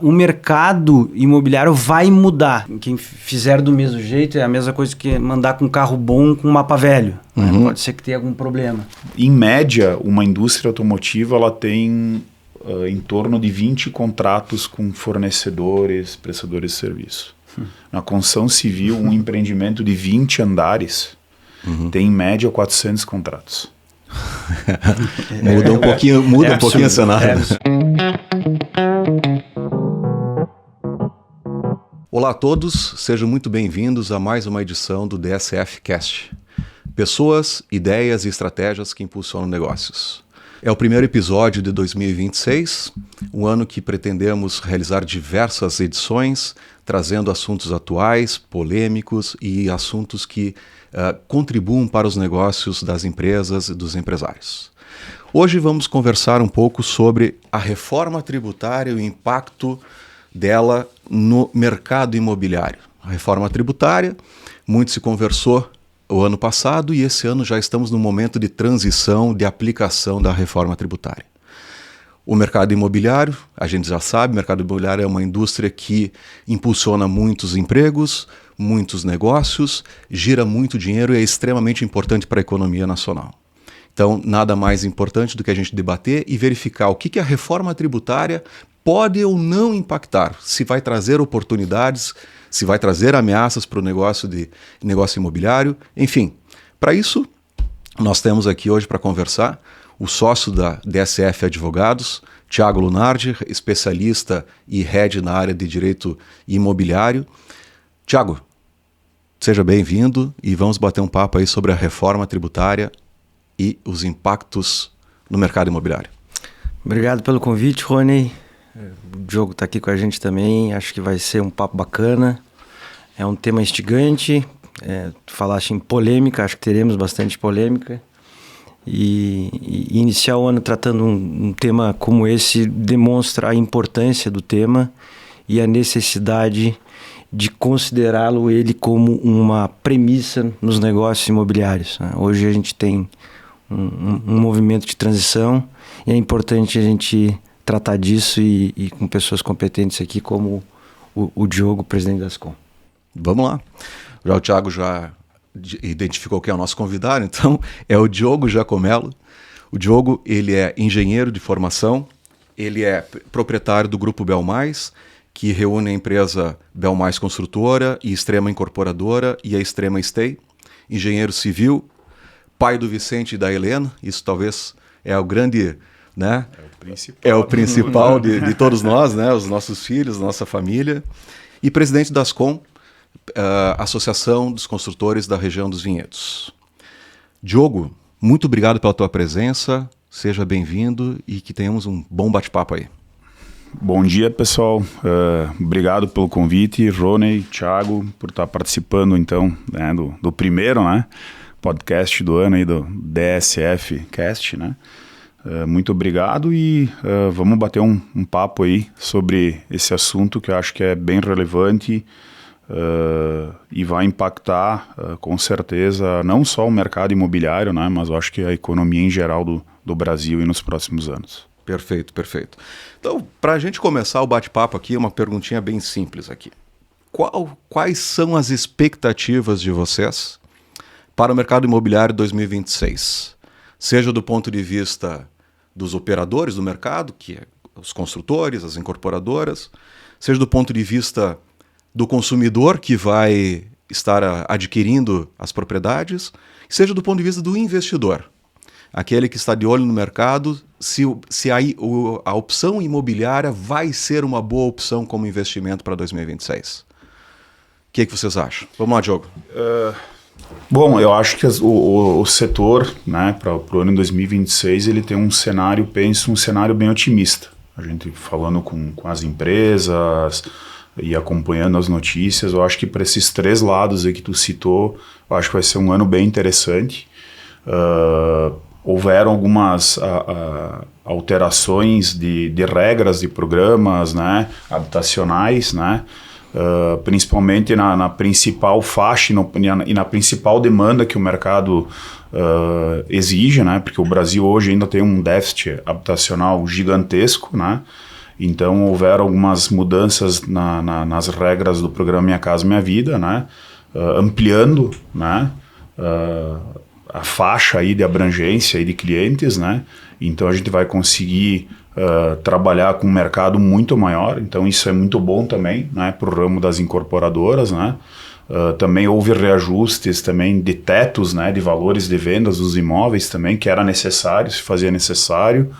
O mercado imobiliário vai mudar. Quem fizer do mesmo jeito é a mesma coisa que mandar com um carro bom com um mapa velho. Né? Pode ser que tenha algum problema. Em média, uma indústria automotiva ela tem em torno de 20 contratos com fornecedores, prestadores de serviço. Na construção civil, um empreendimento de 20 andares tem em média 400 contratos. Muda um pouquinho o cenário. Olá a todos, sejam muito bem-vindos a mais uma edição do DSF Cast. Pessoas, ideias e estratégias que impulsionam negócios. É o primeiro episódio de 2026, um ano que pretendemos realizar diversas edições, trazendo assuntos atuais, polêmicos e assuntos que contribuam para os negócios das empresas e dos empresários. Hoje vamos conversar um pouco sobre a reforma tributária e o impacto dela no mercado imobiliário. A reforma tributária, muito se conversou o ano passado e esse ano já estamos no momento de transição, de aplicação da reforma tributária. O mercado imobiliário, a gente já sabe, o mercado imobiliário é uma indústria que impulsiona muitos empregos, muitos negócios, gira muito dinheiro e é extremamente importante para a economia nacional. Então, nada mais importante do que a gente debater e verificar o que a reforma tributária pode ou não impactar, se vai trazer oportunidades, se vai trazer ameaças para o negócio imobiliário, enfim. Para isso, nós temos aqui hoje para conversar o sócio da DSF Advogados, Thiago Lunardi, especialista e head na área de direito imobiliário. Thiago, seja bem-vindo e vamos bater um papo aí sobre a reforma tributária e os impactos no mercado imobiliário. Obrigado pelo convite, Rony. O Diogo está aqui com a gente também, acho que vai ser um papo bacana. É um tema instigante, tu falaste em polêmica, acho que teremos bastante polêmica. E iniciar o ano tratando um tema como esse demonstra a importância do tema e a necessidade de considerá-lo ele como uma premissa nos negócios imobiliários. Né? Hoje a gente tem um movimento de transição e é importante a gente tratar disso e com pessoas competentes aqui como o Diogo, presidente da Ascom. Vamos lá. Já o Thiago já identificou quem é o nosso convidado, então é o Diogo Giacomello. O Diogo, ele é engenheiro de formação, ele é proprietário do Grupo Belmais, que reúne a empresa Belmais Construtora e Extrema Incorporadora e a Extrema Stay, engenheiro civil, pai do Vicente e da Helena, isso talvez é o grande... Né? É o principal de todos nós, né? Os nossos filhos, nossa família. E presidente da Ascom, Associação dos Construtores da Região dos Vinhedos. Diogo, muito obrigado pela tua presença, seja bem-vindo e que tenhamos um bom bate-papo aí. Bom dia, pessoal. Obrigado pelo convite, Rony, Thiago, por estar participando então, né, do primeiro, né, podcast do ano aí, do DSF Cast, né? Muito obrigado e vamos bater um papo aí sobre esse assunto que eu acho que é bem relevante e vai impactar com certeza não só o mercado imobiliário, né, mas eu acho que a economia em geral do Brasil e nos próximos anos. Perfeito, perfeito. Então, para a gente começar o bate-papo aqui, uma perguntinha bem simples aqui. Quais são as expectativas de vocês para o mercado imobiliário 2026? Seja do ponto de vista dos operadores do mercado, que é os construtores, as incorporadoras, seja do ponto de vista do consumidor que vai estar adquirindo as propriedades, seja do ponto de vista do investidor, aquele que está de olho no mercado, se a opção imobiliária vai ser uma boa opção como investimento para 2026. O que vocês acham? Vamos lá, Diogo. Bom, eu acho que o setor, né, para o ano de 2026, ele tem um cenário bem otimista. A gente falando com as empresas e acompanhando as notícias, eu acho que para esses três lados aí que tu citou, eu acho que vai ser um ano bem interessante. Houveram algumas alterações de regras, de programas, né, habitacionais, né, principalmente na principal faixa e na principal demanda que o mercado exige, né? Porque o Brasil hoje ainda tem um déficit habitacional gigantesco, né? Então, houveram algumas mudanças nas regras do programa Minha Casa Minha Vida, né? Ampliando, né? A faixa aí de abrangência aí de clientes, né? Então, a gente vai conseguir trabalhar com um mercado muito maior. Então, isso é muito bom também, né? Para o ramo das incorporadoras, né? Também houve reajustes também de tetos, né? De valores de vendas dos imóveis também, que era necessário, se fazia necessário,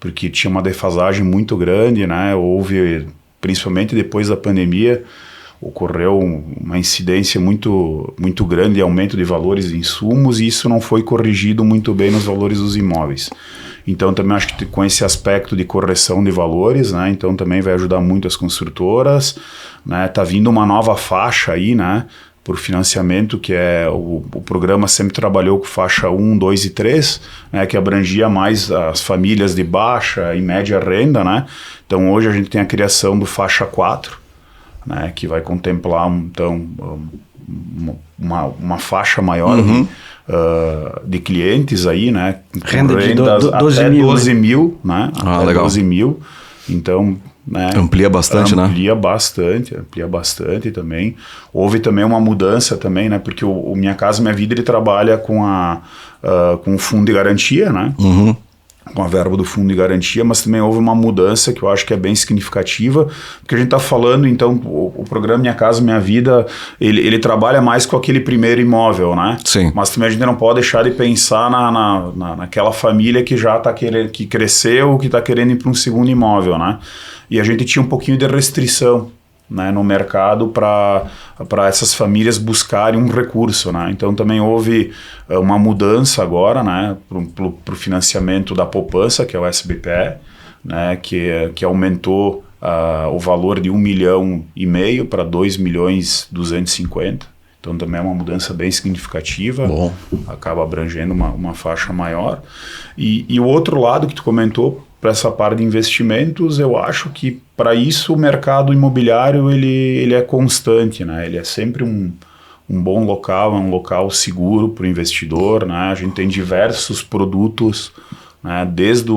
porque tinha uma defasagem muito grande, né? Houve, principalmente depois da pandemia, ocorreu uma incidência muito, muito grande de aumento de valores de insumos, e isso não foi corrigido muito bem nos valores dos imóveis. Então também acho que com esse aspecto de correção de valores, né? Então também vai ajudar muito as construtoras, né? Tá vindo uma nova faixa aí, né? Por financiamento, que é o programa sempre trabalhou com faixa 1, 2 e 3, né, que abrangia mais as famílias de baixa e média renda, né? Então hoje a gente tem a criação do faixa 4, né, que vai contemplar então uma faixa maior de clientes aí, né? Renda de até 12 mil, né? Até legal. 12 mil. Então, né, amplia bastante, né? Amplia bastante também. Houve também uma mudança também, né? Porque o Minha Casa Minha Vida, ele trabalha com o fundo de garantia, né? Com a verba do fundo de garantia, mas também houve uma mudança que eu acho que é bem significativa, porque a gente está falando, então, o programa Minha Casa Minha Vida, ele trabalha mais com aquele primeiro imóvel, né? Sim. Mas também a gente não pode deixar de pensar naquela família que já está querendo, que cresceu, que está querendo ir para um segundo imóvel, né? E a gente tinha um pouquinho de restrição, né, no mercado para essas famílias buscarem um recurso, né? Então também houve uma mudança agora, né, para o financiamento da poupança, que é o SBPE, né, que aumentou o valor de 1,5 milhão para 2,250 milhões. Então também é uma mudança bem significativa. Bom. Acaba abrangendo uma faixa maior. E o outro lado que tu comentou, para essa parte de investimentos, eu acho que para isso o mercado imobiliário ele é constante, né? Ele é sempre um bom local, é um local seguro para o investidor, né? A gente tem diversos produtos, né? Desde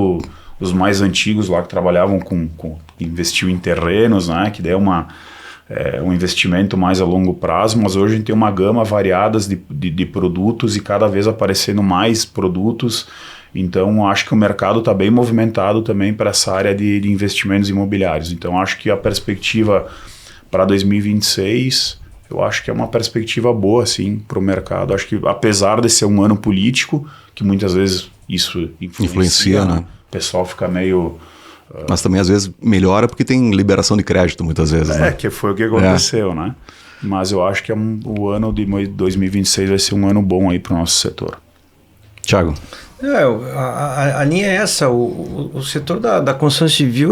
os mais antigos lá que trabalhavam com investiu em terrenos, né? Que daí é um investimento mais a longo prazo, mas hoje a gente tem uma gama variada de produtos e cada vez aparecendo mais produtos. Então, acho que o mercado está bem movimentado também para essa área de investimentos imobiliários. Então, acho que a perspectiva para 2026, eu acho que é uma perspectiva boa, sim, para o mercado. Acho que, apesar de ser um ano político, que muitas vezes isso influencia, né? O pessoal fica meio... Mas também, às vezes, melhora porque tem liberação de crédito, muitas vezes, né? Que foi o que aconteceu, né? Mas eu acho que o ano de 2026 vai ser um ano bom aí para o nosso setor. Thiago? A linha é essa. O setor da construção civil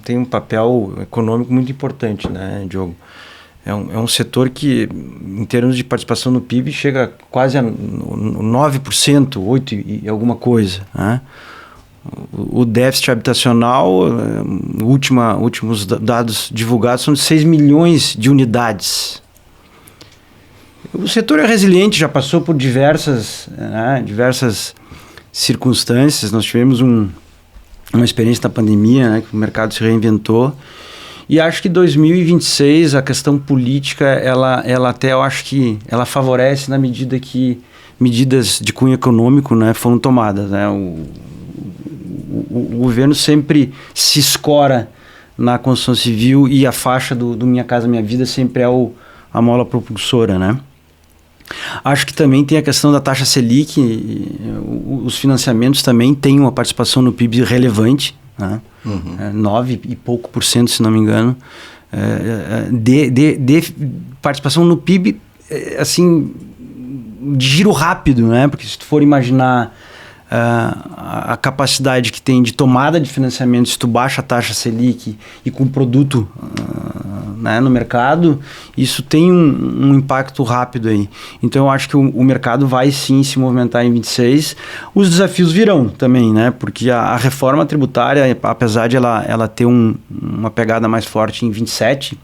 tem um papel econômico muito importante, né, Diogo? É um setor que, em termos de participação no PIB, chega quase a 9%, 8% e alguma coisa, né? O déficit habitacional, últimos dados divulgados, são de 6 milhões de unidades. O setor é resiliente, já passou por diversas circunstâncias. Nós tivemos uma experiência na pandemia, né, que o mercado se reinventou. E acho que 2026, a questão política, ela até, eu acho que ela favorece na medida que medidas de cunho econômico, né, foram tomadas, né? O governo sempre se escora na construção civil e a faixa do Minha Casa Minha Vida sempre é a mola propulsora, né? Acho que também tem a questão da taxa Selic, os financiamentos também têm uma participação no PIB relevante, né? 9 e pouco por cento, se não me engano, de participação no PIB, assim, de giro rápido, né? Porque se tu for imaginar a capacidade que tem de tomada de financiamento, se tu baixa a taxa Selic e com produto né, no mercado, isso tem um impacto rápido aí. Então eu acho que o mercado vai sim se movimentar em 26. Os desafios virão também, né? Porque a reforma tributária, apesar de ela ter uma pegada mais forte em 27,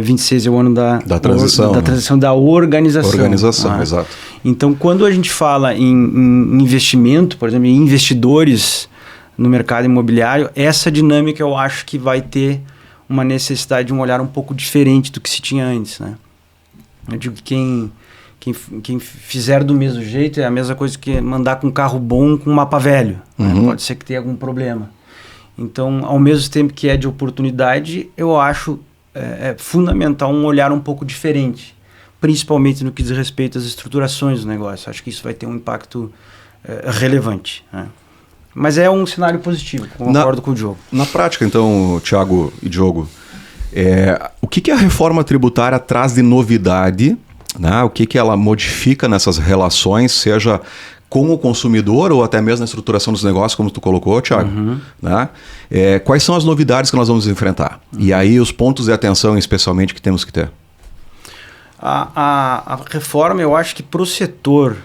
26 é o ano da transição, da transição da organização. Exato. Então, quando a gente fala em investimento, por exemplo, em investidores no mercado imobiliário, essa dinâmica eu acho que vai ter uma necessidade de um olhar um pouco diferente do que se tinha antes, né? Eu digo que quem fizer do mesmo jeito é a mesma coisa que mandar com um carro bom com um mapa velho. Né? Pode ser que tenha algum problema. Então, ao mesmo tempo que é de oportunidade, eu acho fundamental um olhar um pouco diferente, principalmente no que diz respeito às estruturações do negócio. Acho que isso vai ter um impacto relevante, né? Mas é um cenário positivo, concordo com o Diogo. Na prática, então, Thiago e Diogo, o que a reforma tributária traz de novidade, né? O que ela modifica nessas relações, seja com o consumidor ou até mesmo na estruturação dos negócios, como tu colocou, Thiago? Né? Quais são as novidades que nós vamos enfrentar? E aí os pontos de atenção, especialmente, que temos que ter? A reforma, eu acho que para o setor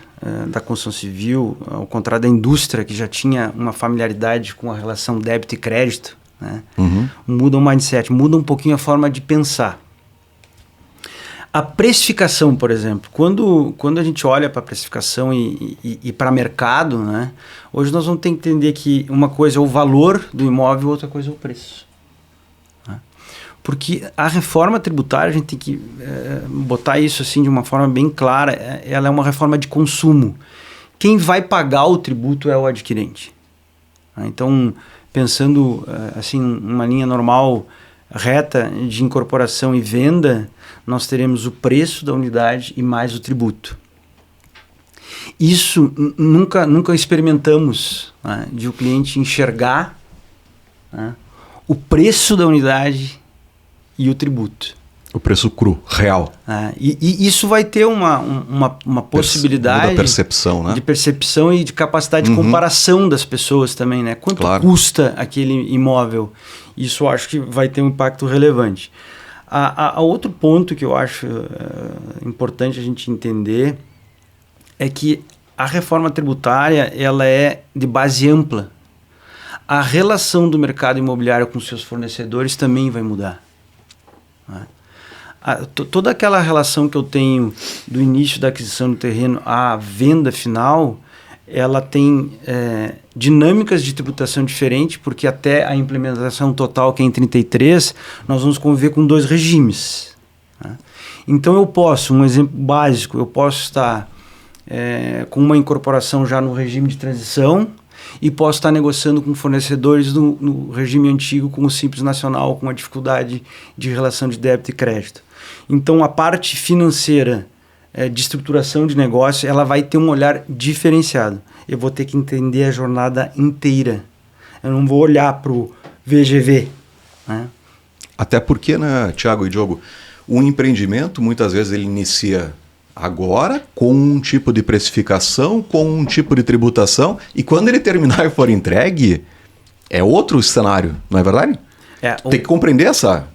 da construção civil, ao contrário da indústria, que já tinha uma familiaridade com a relação débito e crédito, né? Muda o mindset, muda um pouquinho a forma de pensar. A precificação, por exemplo, quando a gente olha para a precificação e para mercado, né? Hoje nós vamos ter que entender que uma coisa é o valor do imóvel, outra coisa é o preço. Né? Porque a reforma tributária, a gente tem que botar isso assim de uma forma bem clara, ela é uma reforma de consumo. Quem vai pagar o tributo é o adquirente. Então, pensando assim, uma linha normal, reta de incorporação e venda, nós teremos o preço da unidade e mais o tributo. Isso nunca experimentamos, né, de o cliente enxergar, né, o preço da unidade e o tributo. O preço cru, real. E isso vai ter uma possibilidade da percepção, né? De percepção e de capacidade de comparação das pessoas também, né? Quanto custa aquele imóvel? Isso eu acho que vai ter um impacto relevante. A outro ponto que eu acho importante a gente entender é que a reforma tributária ela é de base ampla. A relação do mercado imobiliário com seus fornecedores também vai mudar. Né? Toda aquela relação que eu tenho do início da aquisição do terreno à venda final, ela tem dinâmicas de tributação diferentes, porque até a implementação total, que é em 33, nós vamos conviver com 2 regimes. Né? Então eu posso, um exemplo básico, eu posso estar com uma incorporação já no regime de transição e posso estar negociando com fornecedores no regime antigo, com o Simples Nacional, com a dificuldade de relação de débito e crédito. Então a parte financeira de estruturação de negócio, ela vai ter um olhar diferenciado. Eu vou ter que entender a jornada inteira. Eu não vou olhar para o VGV. Né? Até porque, né, Thiago e Diogo, um empreendimento, muitas vezes, ele inicia agora com um tipo de precificação, com um tipo de tributação, e quando ele terminar e for entregue, é outro cenário, não é verdade? Tem que compreender essa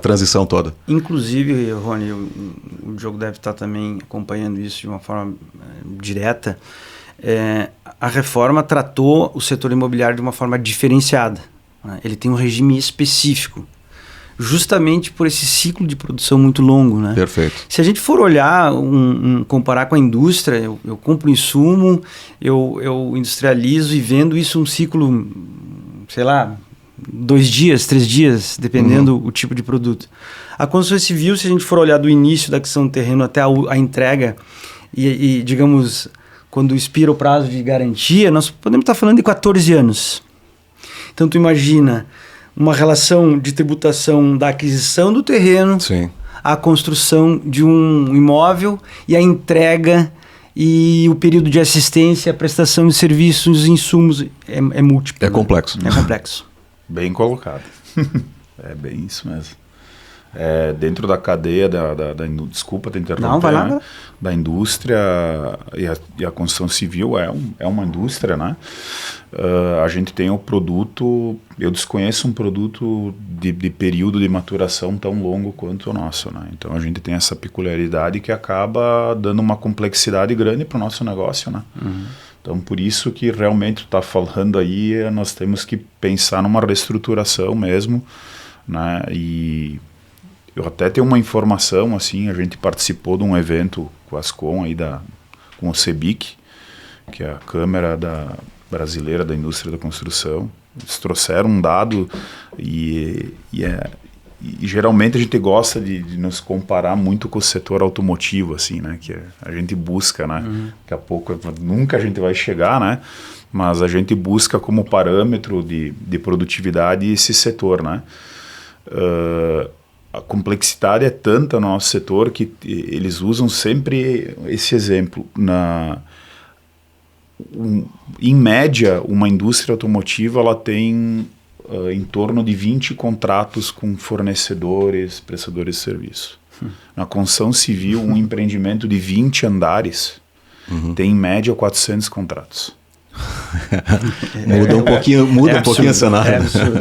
transição toda. Inclusive, Rony, o Diogo deve estar também acompanhando isso de uma forma direta. A reforma tratou o setor imobiliário de uma forma diferenciada. Né? Ele tem um regime específico, justamente por esse ciclo de produção muito longo. Né? Perfeito. Se a gente for olhar, comparar com a indústria, eu compro insumo, eu industrializo e vendo isso um ciclo, sei lá, 2 dias, 3 dias, dependendo o tipo de produto. A construção civil, se a gente for olhar do início da aquisição do terreno até a entrega e, digamos, quando expira o prazo de garantia, nós podemos estar falando de 14 anos. Então, tu imagina uma relação de tributação da aquisição do terreno, sim, à construção de um imóvel e a entrega e o período de assistência, a prestação de serviços, insumos, é múltiplo. É complexo. É complexo. Bem colocado. É bem isso mesmo. Dentro da cadeia desculpa te interromper, não, vai lá, né? Da indústria e a construção civil é uma indústria, né? A gente tem o produto, eu desconheço um produto de período de maturação tão longo quanto o nosso, né? Então a gente tem essa peculiaridade que acaba dando uma complexidade grande para o nosso negócio, né? Então por isso que realmente tu está falando aí, nós temos que pensar numa reestruturação mesmo, né? E eu até tenho uma informação, assim, a gente participou de um evento com a Ascom aí com o CEBIC, que é a Câmara da brasileira da indústria da construção. Eles trouxeram um dado e geralmente a gente gosta de nos comparar muito com o setor automotivo, assim, né? Que a gente busca, né? Daqui a pouco, nunca a gente vai chegar, né? Mas a gente busca como parâmetro de produtividade esse setor, né? A complexidade é tanta no nosso setor que eles usam sempre esse exemplo. Em média, uma indústria automotiva ela tem em torno de 20 contratos com fornecedores, prestadores de serviço. Na construção civil, um empreendimento de 20 andares tem em média 400 contratos. Muda um pouquinho o cenário. É absurdo.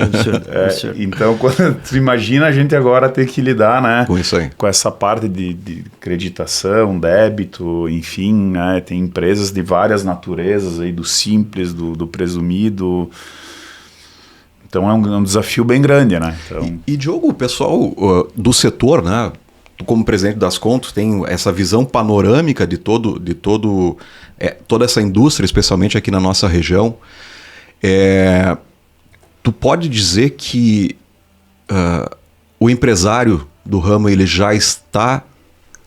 Então, quando tu imagina a gente agora ter que lidar, né, com isso aí, com essa parte de creditação, débito, enfim, né, tem empresas de várias naturezas aí, do simples, do presumido. Então é um desafio bem grande, né? Então... E Diogo, o pessoal do setor, né? Tu como presidente das Contos tem essa visão panorâmica de toda essa indústria, especialmente aqui na nossa região. Tu pode dizer que o empresário do ramo ele já está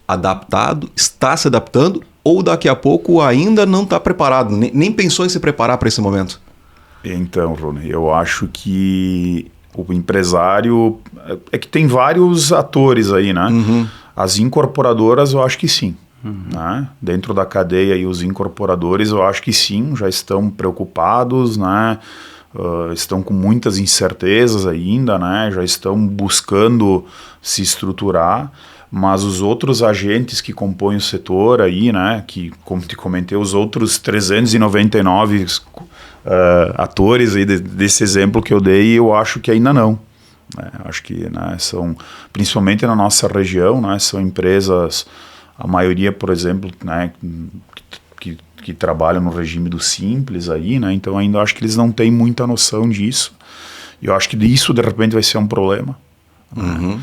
adaptado, está se adaptando, ou daqui a pouco ainda não está preparado, nem pensou em se preparar para esse momento? Então, Rony, eu acho que o empresário... É que tem vários atores aí, né? As incorporadoras, eu acho que sim. Né? Dentro da cadeia, e os incorporadores, eu acho que sim, já estão preocupados, né? Estão com muitas incertezas ainda, né? Já estão buscando se estruturar. Mas os outros agentes que compõem o setor aí, né? Que, como te comentei, os outros 399 atores aí desse exemplo que eu dei, eu acho que ainda não. Acho que, né, são, principalmente na nossa região, né, são empresas, a maioria, por exemplo, né, que trabalham no regime do simples aí, né, então ainda acho que eles não têm muita noção disso. E eu acho que isso de repente vai ser um problema. Né?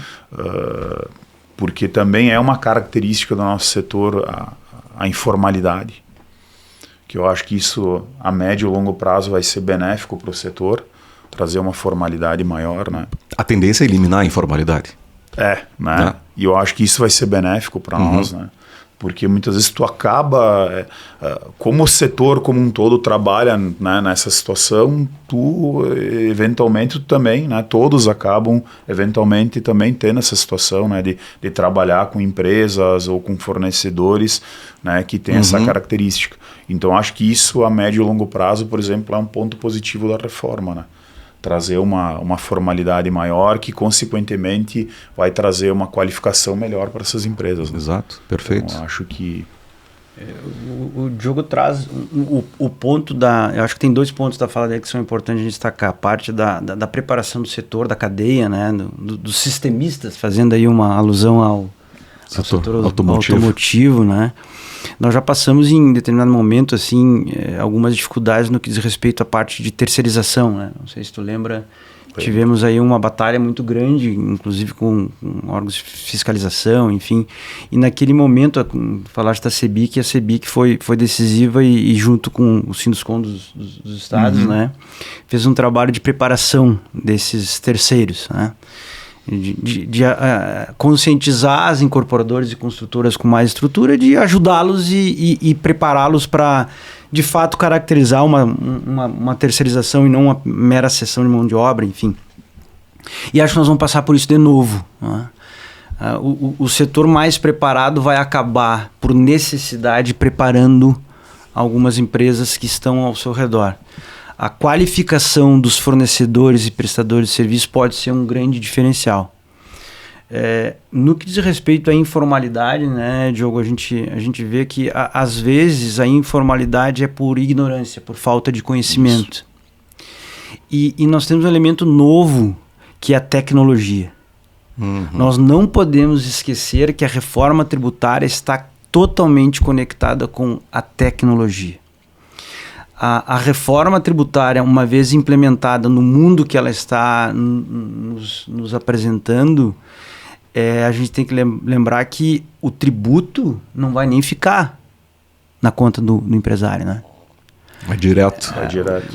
Porque também é uma característica do nosso setor a informalidade. Que eu acho que isso a médio e longo prazo vai ser benéfico para o setor, trazer uma formalidade maior, né? A tendência é eliminar a informalidade. Né? E eu acho que isso vai ser benéfico para nós, né? Porque muitas vezes tu acaba, como o setor como um todo trabalha, né, nessa situação, tu eventualmente tu também, né, todos acabam eventualmente também tendo essa situação, né, de trabalhar com empresas ou com fornecedores, né, que tem essa característica. Então acho que isso a médio e longo prazo, por exemplo, é um ponto positivo da reforma, né? Trazer uma formalidade maior que, consequentemente, vai trazer uma qualificação melhor para essas empresas. Né? Exato, perfeito. Então, acho que... O Diogo traz o ponto eu acho que tem 2 pontos da fala dele que são importantes a gente destacar. A parte da preparação do setor, da cadeia, né? Dos sistemistas, fazendo aí uma alusão ao setor automotivo, né? Nós já passamos em determinado momento assim, algumas dificuldades no que diz respeito à parte de terceirização, né? Não sei se tu lembra, tivemos aí uma batalha muito grande, inclusive com órgãos de fiscalização, enfim. E naquele momento, falaste da CEBIC, a CEBIC foi decisiva e junto com o Sinduscom dos estados, né? Fez um trabalho de preparação desses terceiros, né? De conscientizar as incorporadoras e construtoras com mais estrutura, de ajudá-los e prepará-los para, de fato, caracterizar uma terceirização e não uma mera cessão de mão de obra, enfim. E acho que nós vamos passar por isso de novo. Né? O setor mais preparado vai acabar, por necessidade, preparando algumas empresas que estão ao seu redor. A qualificação dos fornecedores e prestadores de serviço pode ser um grande diferencial. No que diz respeito à informalidade, né, Diogo, a gente vê que às vezes a informalidade é por ignorância, por falta de conhecimento. E nós temos um elemento novo, que é a tecnologia. Nós não podemos esquecer que a reforma tributária está totalmente conectada com a tecnologia. A reforma tributária, uma vez implementada no mundo que ela está nos apresentando, a gente tem que lembrar que o tributo não vai nem ficar na conta do empresário, né? É direto.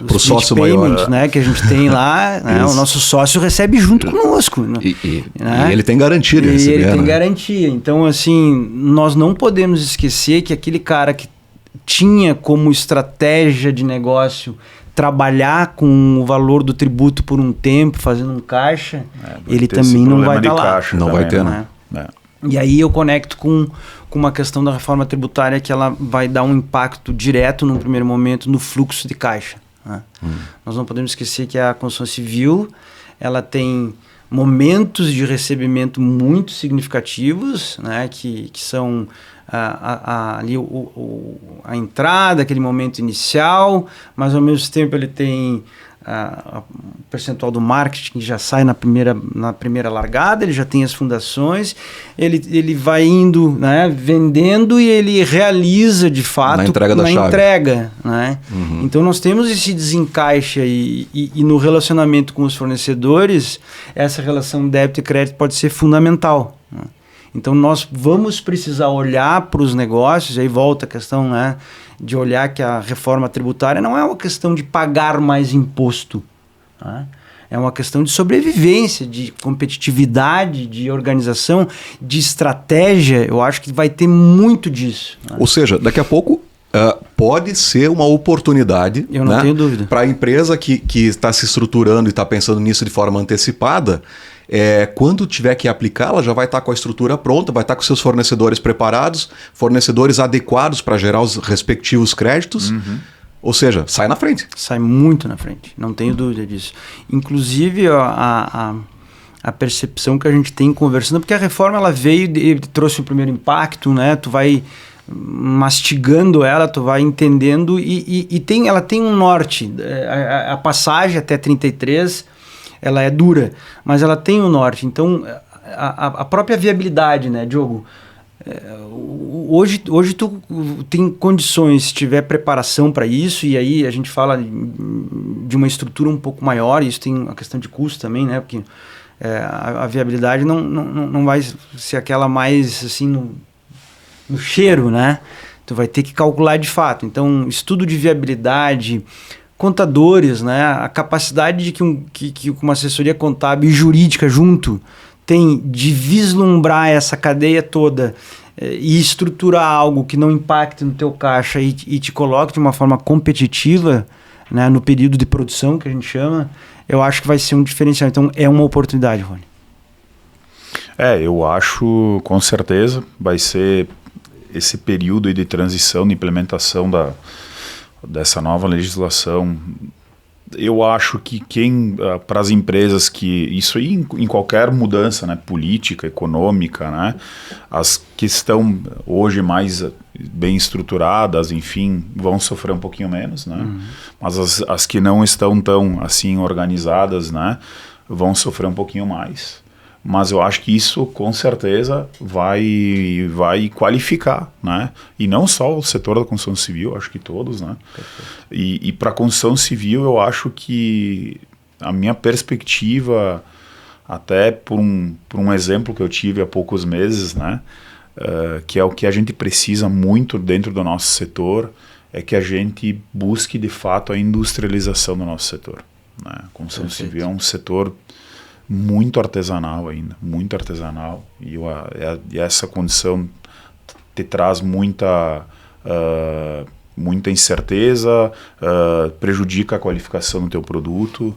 Para o sócio maior. Né, que a gente tem lá, né, o nosso sócio recebe junto conosco. E Né? ele tem garantia de receber. Ele tem garantia. Então, assim, nós não podemos esquecer que aquele cara que tinha como estratégia de negócio trabalhar com o valor do tributo por um tempo, fazendo um caixa, ele também não vai estar lá. Não vai ter, né? E aí eu conecto com uma questão da reforma tributária que ela vai dar um impacto direto, num primeiro momento, no fluxo de caixa. Né? Nós não podemos esquecer que a construção civil ela tem momentos de recebimento muito significativos, né? que são ali a entrada, aquele momento inicial, mas ao mesmo tempo ele tem o percentual do marketing que já sai na primeira largada, ele já tem as fundações, ele vai indo, né, vendendo, e ele realiza de fato na entrega. Né? Então nós temos esse desencaixe aí, e no relacionamento com os fornecedores, essa relação débito e crédito pode ser fundamental. Né? Então nós vamos precisar olhar para os negócios, aí volta a questão, né, de olhar que a reforma tributária não é uma questão de pagar mais imposto, né? É uma questão de sobrevivência, de competitividade, de organização, de estratégia. Eu acho que vai ter muito disso. Né? Ou seja, daqui a pouco pode ser uma oportunidade, eu não tenho dúvida, para a empresa que está se estruturando e está pensando nisso de forma antecipada. Quando tiver que aplicar, ela já vai estar com a estrutura pronta, vai estar com seus fornecedores preparados, fornecedores adequados para gerar os respectivos créditos. Ou seja, sai na frente. Sai muito na frente, não tenho dúvida disso. Inclusive, a percepção que a gente tem conversando, porque a reforma ela veio e trouxe o primeiro impacto, né? Tu vai mastigando ela, tu vai entendendo e ela tem um norte. A passagem até 33... ela é dura, mas ela tem um norte. Então, a própria viabilidade, né, Diogo? Hoje tu tem condições, se tiver preparação para isso, e aí a gente fala de uma estrutura um pouco maior, e isso tem a questão de custo também, né? Porque a viabilidade não vai ser aquela mais assim no cheiro, né? Tu vai ter que calcular de fato. Então, estudo de viabilidade, contadores, né? A capacidade de que uma assessoria contábil e jurídica junto tem de vislumbrar essa cadeia toda e estruturar algo que não impacte no teu caixa e te coloque de uma forma competitiva, né, no período de produção, que a gente chama, eu acho que vai ser um diferencial. Então, é uma oportunidade, Rony. Eu acho, com certeza, vai ser esse período de transição, de implementação dessa nova legislação. Eu acho que para as empresas isso aí em qualquer mudança, né, política, econômica, né, as que estão hoje mais bem estruturadas, enfim, vão sofrer um pouquinho menos, né, mas as que não estão tão assim organizadas, né, vão sofrer um pouquinho mais. Mas eu acho que isso, com certeza, vai qualificar, né? E não só o setor da construção civil, acho que todos, né? E para a construção civil, eu acho que a minha perspectiva, até por um exemplo que eu tive há poucos meses, né? Que é o que a gente precisa muito dentro do nosso setor, é que a gente busque, de fato, a industrialização do nosso setor, né? A construção civil é um setor muito artesanal ainda, muito artesanal, e essa condição te traz muita incerteza, prejudica a qualificação do teu produto,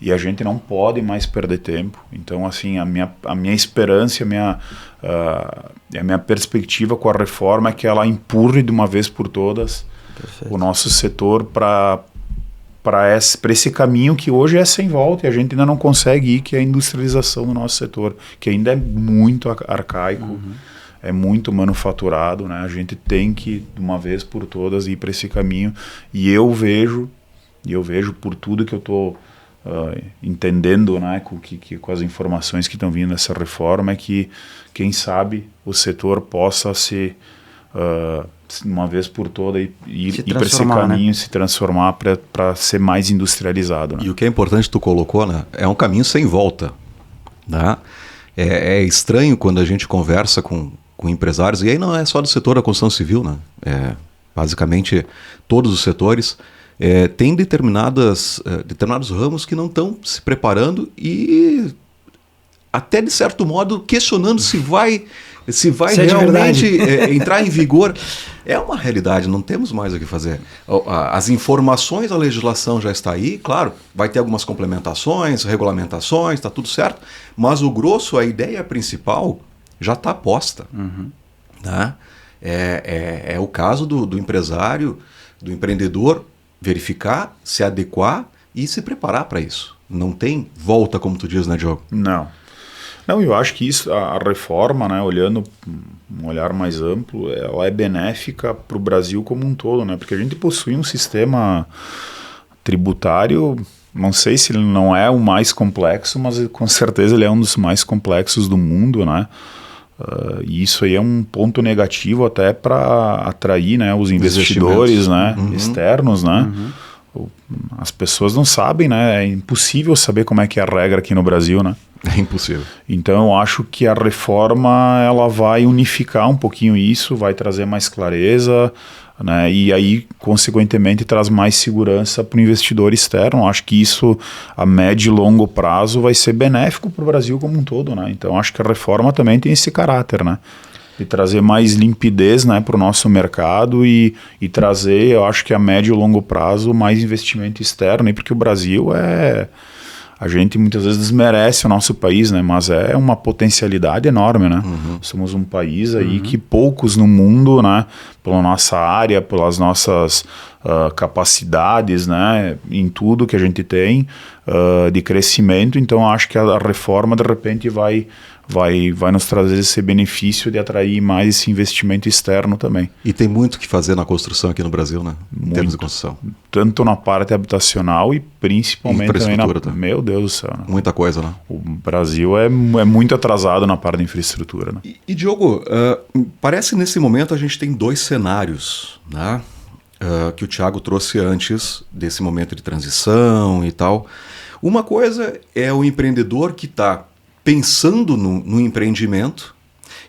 e a gente não pode mais perder tempo. Então, assim, a minha esperança, a minha perspectiva com a reforma é que ela empurre de uma vez por todas o nosso setor para esse caminho que hoje é sem volta e a gente ainda não consegue ir, que é a industrialização do nosso setor, que ainda é muito arcaico, é muito manufaturado, né? A gente tem que, de uma vez por todas, ir para esse caminho, e eu vejo por tudo que eu estou entendendo, né, com as informações que estão vindo dessa reforma, é que, quem sabe, o setor possa se uma vez por toda ir para esse caminho, né? Se transformar para ser mais industrializado, né? E o que é importante, tu colocou, né? É um caminho sem volta, né? É estranho quando a gente conversa com empresários, e aí não é só do setor da construção civil, né? Basicamente todos os setores, Tem determinados ramos que não estão se preparando e até de certo modo questionando se vai realmente entrar em vigor. É uma realidade, não temos mais o que fazer. As informações, a legislação já está aí, claro, vai ter algumas complementações, regulamentações, está tudo certo, mas o grosso, a ideia principal já está posta. Né? É o caso do empresário, do empreendedor, verificar, se adequar e se preparar para isso. Não tem volta, como tu diz, né, Diogo? Não, eu acho que isso, a reforma, né, olhando um olhar mais amplo, ela é benéfica para o Brasil como um todo, né? Porque a gente possui um sistema tributário, não sei se ele não é o mais complexo, mas com certeza ele é um dos mais complexos do mundo, né? E isso aí é um ponto negativo até para atrair, né, os investidores, né, externos, né? As pessoas não sabem, né? É impossível saber como é que é a regra aqui no Brasil, né? É impossível. Então eu acho que a reforma ela vai unificar um pouquinho isso, vai trazer mais clareza, né? E aí, consequentemente, traz mais segurança para o investidor externo. Eu acho que isso, a médio e longo prazo, vai ser benéfico para o Brasil como um todo, né? Então acho que a reforma também tem esse caráter, né? De trazer mais limpidez, né, para o nosso mercado e trazer, eu acho que a médio e longo prazo, mais investimento externo, porque o Brasil a gente muitas vezes desmerece o nosso país, né? Mas é uma potencialidade enorme, né? Somos um país aí que poucos no mundo, né? Pela nossa área, pelas nossas capacidades, né? Em tudo que a gente tem de crescimento. Então acho que a reforma de repente vai nos trazer esse benefício de atrair mais esse investimento externo também. E tem muito o que fazer na construção aqui no Brasil, né? Em termos de construção. Tanto na parte habitacional e principalmente também na... Meu Deus do céu. Né? Muita coisa, né? O Brasil é muito atrasado na parte da infraestrutura. Né? E Diogo, parece que nesse momento a gente tem dois cenários, né? Que o Thiago trouxe antes desse momento de transição e tal. Uma coisa é o empreendedor que está pensando no empreendimento,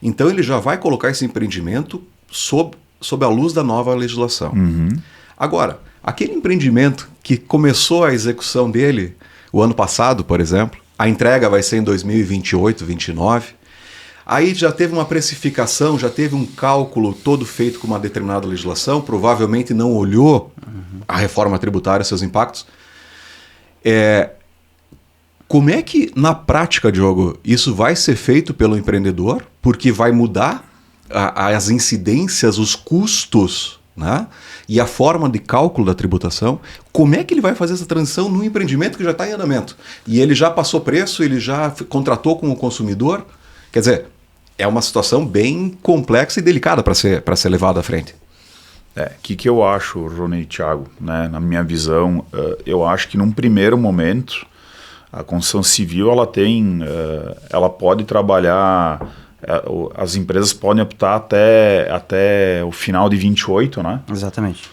então ele já vai colocar esse empreendimento sob a luz da nova legislação. Agora, aquele empreendimento que começou a execução dele o ano passado, por exemplo, a entrega vai ser em 2028, 2029, aí já teve uma precificação, já teve um cálculo todo feito com uma determinada legislação, provavelmente não olhou a reforma tributária, seus impactos. Como é que, na prática, Diogo, isso vai ser feito pelo empreendedor? Porque vai mudar as incidências, os custos, né? E a forma de cálculo da tributação. Como é que ele vai fazer essa transição no empreendimento que já está em andamento? E ele já passou preço, ele já contratou com o consumidor? Quer dizer, é uma situação bem complexa e delicada para ser levada à frente. O que eu acho, Rony e Thiago, né? Na minha visão, eu acho que num primeiro momento... A construção civil ela pode trabalhar, as empresas podem optar até o final de 28, né? Exatamente.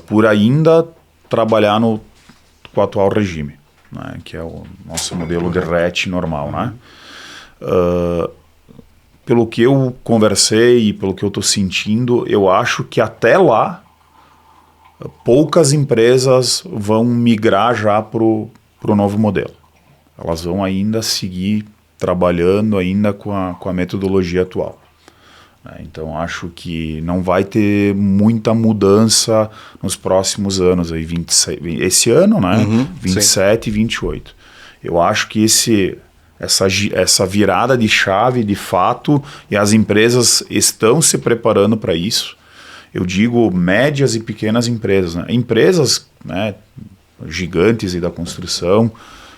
Por ainda trabalhar com o atual regime, né? Que é o nosso modelo de RET normal, né? Pelo que eu conversei e pelo que eu estou sentindo, eu acho que até lá poucas empresas vão migrar já para o novo modelo. Elas vão ainda seguir trabalhando ainda com a metodologia atual. Então acho que não vai ter muita mudança nos próximos anos, aí, esse ano, né? 27 e 28. Eu acho que essa virada de chave de fato, e as empresas estão se preparando para isso. Eu digo médias e pequenas empresas, né? Empresas, né, gigantes e da construção,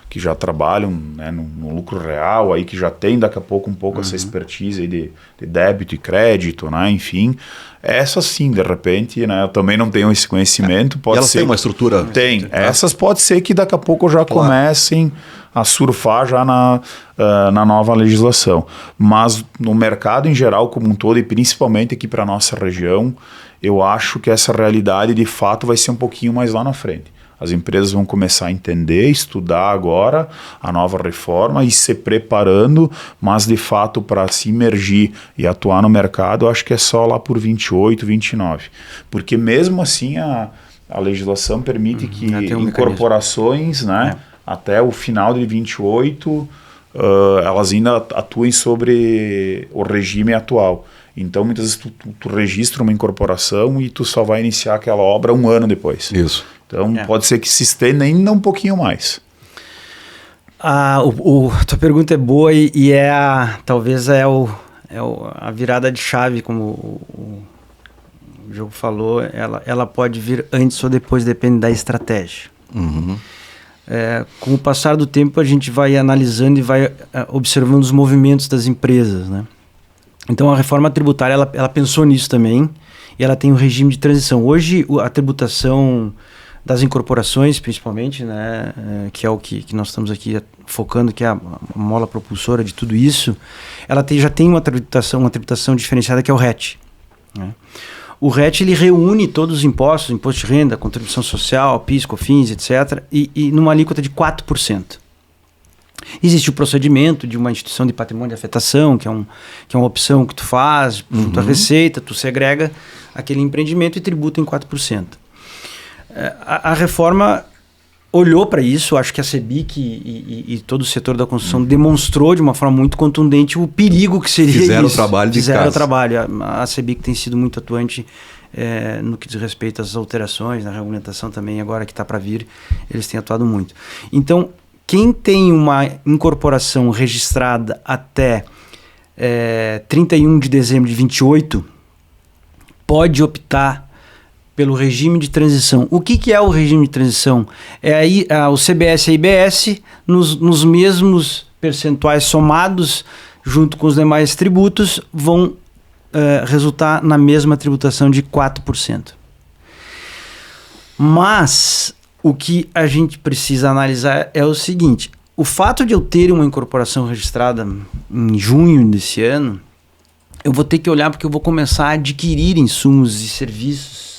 que já trabalham, né, no lucro real, aí, que já tem daqui a pouco essa expertise aí de débito e crédito, né, enfim. Essas sim, de repente, né, eu também não tenho esse conhecimento. Pode elas ser têm uma estrutura? Tem. Essas pode ser que daqui a pouco já comecem a surfar já na nova legislação. Mas no mercado em geral como um todo, e principalmente aqui para a nossa região, eu acho que essa realidade de fato vai ser um pouquinho mais lá na frente. As empresas vão começar a entender, estudar agora a nova reforma e se preparando, mas de fato para se imergir e atuar no mercado, eu acho que é só lá por 28, 29. Porque mesmo assim a legislação permite que um incorporações, né, até o final de 28, elas ainda atuem sobre o regime atual. Então, muitas vezes tu registra uma incorporação e tu só vai iniciar aquela obra 1 ano depois. Isso. Então, pode ser que se estenda ainda um pouquinho mais. Tua pergunta é boa e talvez a virada de chave, como o Diogo falou, ela pode vir antes ou depois, depende da estratégia. Uhum. Com o passar do tempo, a gente vai analisando e vai observando os movimentos das empresas, né? Então, a reforma tributária, ela pensou nisso também, e ela tem um regime de transição. Hoje, a tributação das incorporações, principalmente, né, que é o que nós estamos aqui focando, que é a mola propulsora de tudo isso, ela já tem uma tributação diferenciada, que é o RET, né? O RET, ele reúne todos os impostos, imposto de renda, contribuição social, PIS, COFINS, etc., e numa alíquota de 4%. Existe o procedimento de uma instituição de patrimônio de afetação, que é uma opção que tu faz, junto à Receita, tu segrega aquele empreendimento e tributa em 4%. A reforma olhou para isso, acho que a CEBIC e todo o setor da construção demonstrou de uma forma muito contundente o perigo que seria isso. Fizeram o trabalho de casa. Fizeram o trabalho. A CEBIC tem sido muito atuante no que diz respeito às alterações, na regulamentação também, agora que está para vir, eles têm atuado muito. Então, quem tem uma incorporação registrada até 31 de dezembro de 28 pode optar pelo regime de transição. O que é o regime de transição? O CBS e a IBS nos mesmos percentuais somados junto com os demais tributos vão resultar na mesma tributação de 4%. Mas o que a gente precisa analisar é o seguinte: o fato de eu ter uma incorporação registrada em junho desse ano, eu vou ter que olhar porque eu vou começar a adquirir insumos e serviços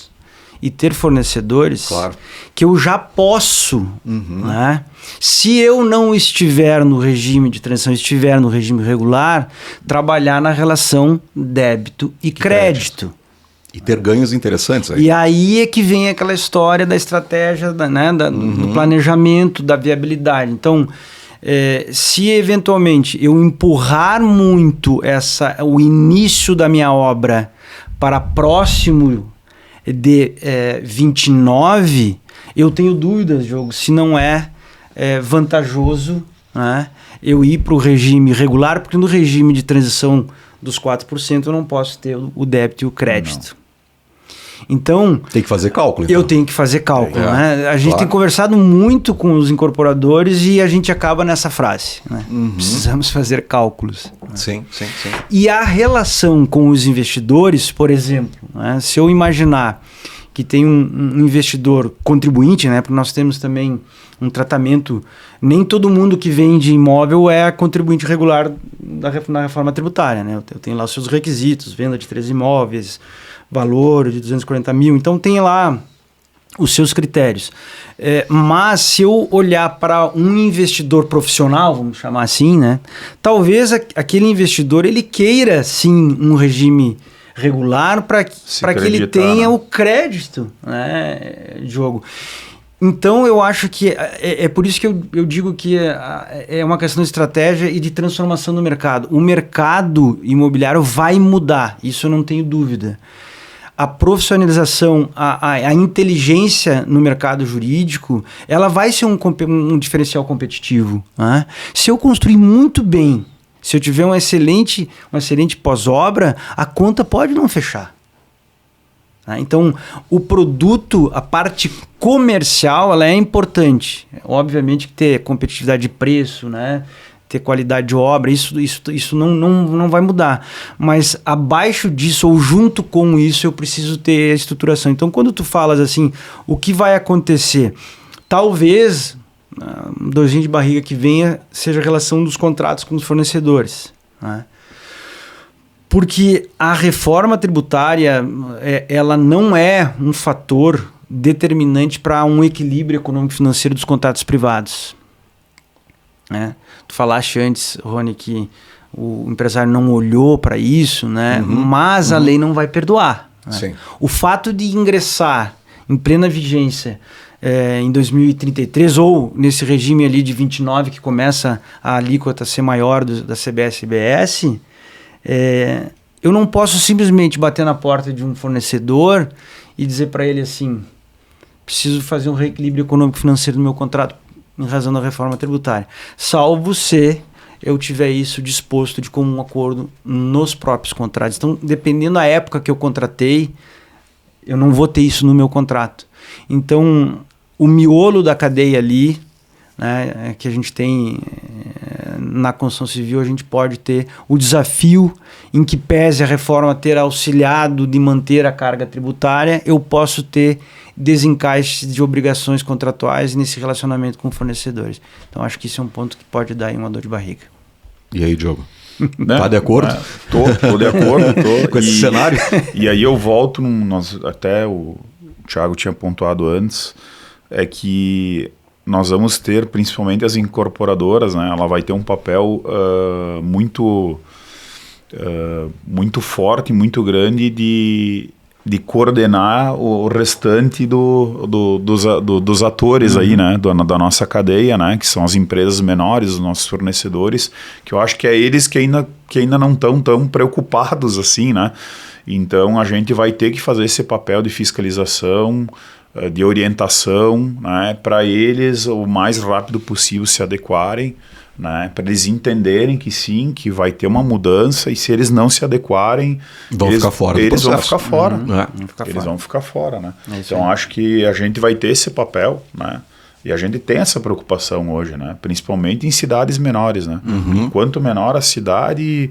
e ter fornecedores, claro, que eu já posso, né? Se eu não estiver no regime de transição, estiver no regime regular, trabalhar na relação débito e crédito. E ter ganhos interessantes aí. E aí é que vem aquela história da estratégia, do planejamento, da viabilidade. Então, se eventualmente eu empurrar muito o início da minha obra para próximo de 29, eu tenho dúvidas, Diogo, se não é vantajoso, né, eu ir para o regime regular, porque no regime de transição dos 4% eu não posso ter o débito e o crédito. Não. Então... Tem que fazer cálculo. Então. Eu tenho que fazer cálculo. Né? A gente tem conversado muito com os incorporadores e a gente acaba nessa frase. Né? Precisamos fazer cálculos. Né? Sim. E a relação com os investidores, por exemplo, né? Se eu imaginar que tem um investidor contribuinte, né? Porque nós temos também um tratamento... Nem todo mundo que vende imóvel é contribuinte regular na reforma tributária. Né? Eu tenho lá os seus requisitos, venda de 3 imóveis... valor de 240 mil, então tem lá os seus critérios. Mas se eu olhar para um investidor profissional, vamos chamar assim, né, talvez aquele investidor ele queira sim um regime regular para que ele tenha o crédito, né, Diogo. Então eu acho que é por isso que eu digo que é uma questão de estratégia e de transformação do mercado. O mercado imobiliário vai mudar, isso eu não tenho dúvida. A profissionalização, a inteligência no mercado jurídico, ela vai ser um diferencial competitivo. Né? Se eu construir muito bem, se eu tiver uma excelente pós-obra, a conta pode não fechar. Né? Então, o produto, a parte comercial, ela é importante. Obviamente que ter competitividade de preço, né? Ter qualidade de obra, isso não vai mudar. Mas abaixo disso ou junto com isso eu preciso ter a estruturação. Então quando tu falas assim, o que vai acontecer? Talvez, dorzinho de barriga que venha, seja a relação dos contratos com os fornecedores. Né? Porque a reforma tributária, ela não é um fator determinante para um equilíbrio econômico-financeiro dos contratos privados. Né? Tu falaste antes, Rony, que o empresário não olhou para isso, né? Mas a lei não vai perdoar. Né? O fato de ingressar em plena vigência em 2033, ou nesse regime ali de 29, que começa a alíquota ser maior da CBS e BS, eu não posso simplesmente bater na porta de um fornecedor e dizer para ele assim, preciso fazer um reequilíbrio econômico-financeiro no meu contrato em razão da reforma tributária, salvo se eu tiver isso disposto de comum acordo nos próprios contratos. Então, dependendo da época que eu contratei, eu não vou ter isso no meu contrato. Então, o miolo da cadeia ali, né, que a gente tem na construção civil, a gente pode ter o desafio em que pese a reforma ter auxiliado de manter a carga tributária, eu posso ter desencaixes de obrigações contratuais nesse relacionamento com fornecedores. Então, acho que isso é um ponto que pode dar uma dor de barriga. E aí, Diogo? Tá de acordo? Tô de acordo. Com esse cenário? E aí eu volto, até o Thiago tinha pontuado antes, é que nós vamos ter, principalmente as incorporadoras, né? Ela vai ter um papel muito forte, muito grande de coordenar o restante dos atores aí, né, da nossa cadeia, né, que são as empresas menores, os nossos fornecedores, que eu acho que é eles que ainda não estão tão preocupados assim, né. Então a gente vai ter que fazer esse papel de fiscalização, de orientação, né, para eles o mais rápido possível se adequarem, né, para eles entenderem que sim, que vai ter uma mudança, e se eles não se adequarem, eles vão ficar fora. Eles vão ficar fora, né? Então acho que a gente vai ter esse papel, né? E a gente tem essa preocupação hoje, né? Principalmente em cidades menores, né? Quanto menor a cidade,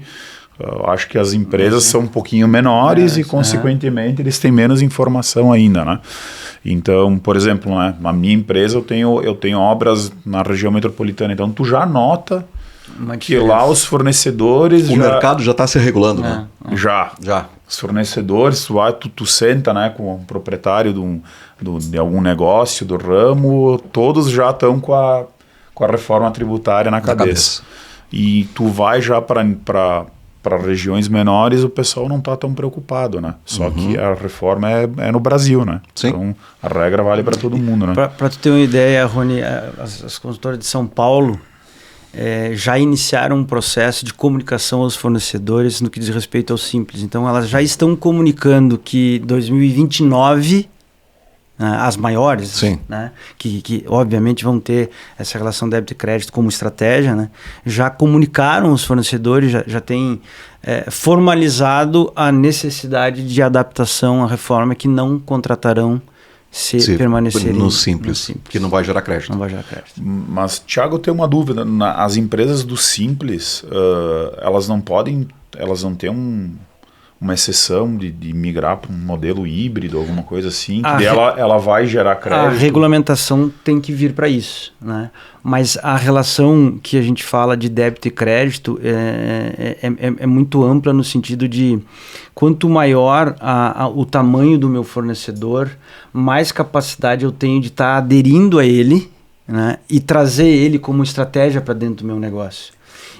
eu acho que as empresas são um pouquinho menores e, consequentemente, eles têm menos informação ainda, né? Então, por exemplo, né, na minha empresa eu tenho obras na região metropolitana, então tu já nota que lá os fornecedores... O mercado já está se regulando, né? Já. Os fornecedores, tu senta, né, com o proprietário de algum negócio, do ramo, todos já estão com a reforma tributária na cabeça. E tu vai já para regiões menores, o pessoal não está tão preocupado, né? Só que a reforma é no Brasil, né? Sim. Então a regra vale para todo mundo, né? Para tu ter uma ideia, Rony, as consultoras de São Paulo já iniciaram um processo de comunicação aos fornecedores no que diz respeito ao Simples. Então elas já estão comunicando que 2029... as maiores, né, que obviamente vão ter essa relação débito e crédito como estratégia, né, já comunicaram os fornecedores, já têm formalizado a necessidade de adaptação à reforma, que não contratarão se permanecerem no simples, que não vai gerar crédito. Não vai gerar crédito. Mas, Thiago, eu tenho uma dúvida. As empresas do Simples, elas não têm uma exceção de migrar para um modelo híbrido, alguma coisa assim, que ela vai gerar crédito? A regulamentação tem que vir para isso, né? Mas a relação que a gente fala de débito e crédito é muito ampla, no sentido de quanto maior o tamanho do meu fornecedor, mais capacidade eu tenho de estar aderindo a ele, né? E trazer ele como estratégia para dentro do meu negócio.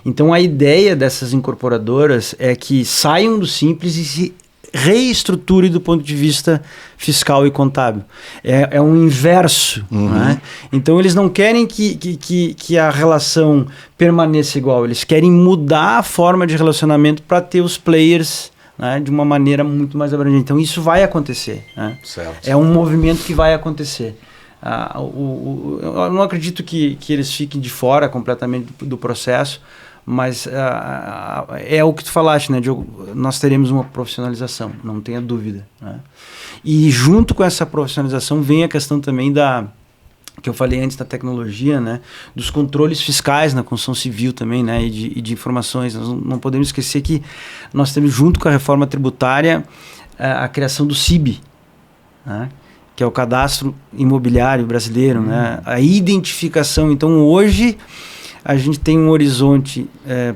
Então a ideia dessas incorporadoras é que saiam do Simples e se reestruturem do ponto de vista fiscal e contábil. É um inverso. Né? Então eles não querem que a relação permaneça igual, eles querem mudar a forma de relacionamento para ter os players, né, de uma maneira muito mais abrangente. Então isso vai acontecer. Né? Certo. É um movimento que vai acontecer. Eu não acredito que eles fiquem de fora completamente do processo, mas é o que tu falaste, né, Diogo? Nós teremos uma profissionalização, não tenha dúvida. Né? E junto com essa profissionalização vem a questão também que eu falei antes da tecnologia, né, dos controles fiscais na construção civil também, né, e de informações. Nós não podemos esquecer que nós temos, junto com a reforma tributária, a criação do CIB, né, que é o Cadastro Imobiliário Brasileiro, né, a identificação. Então, hoje, a gente tem um horizonte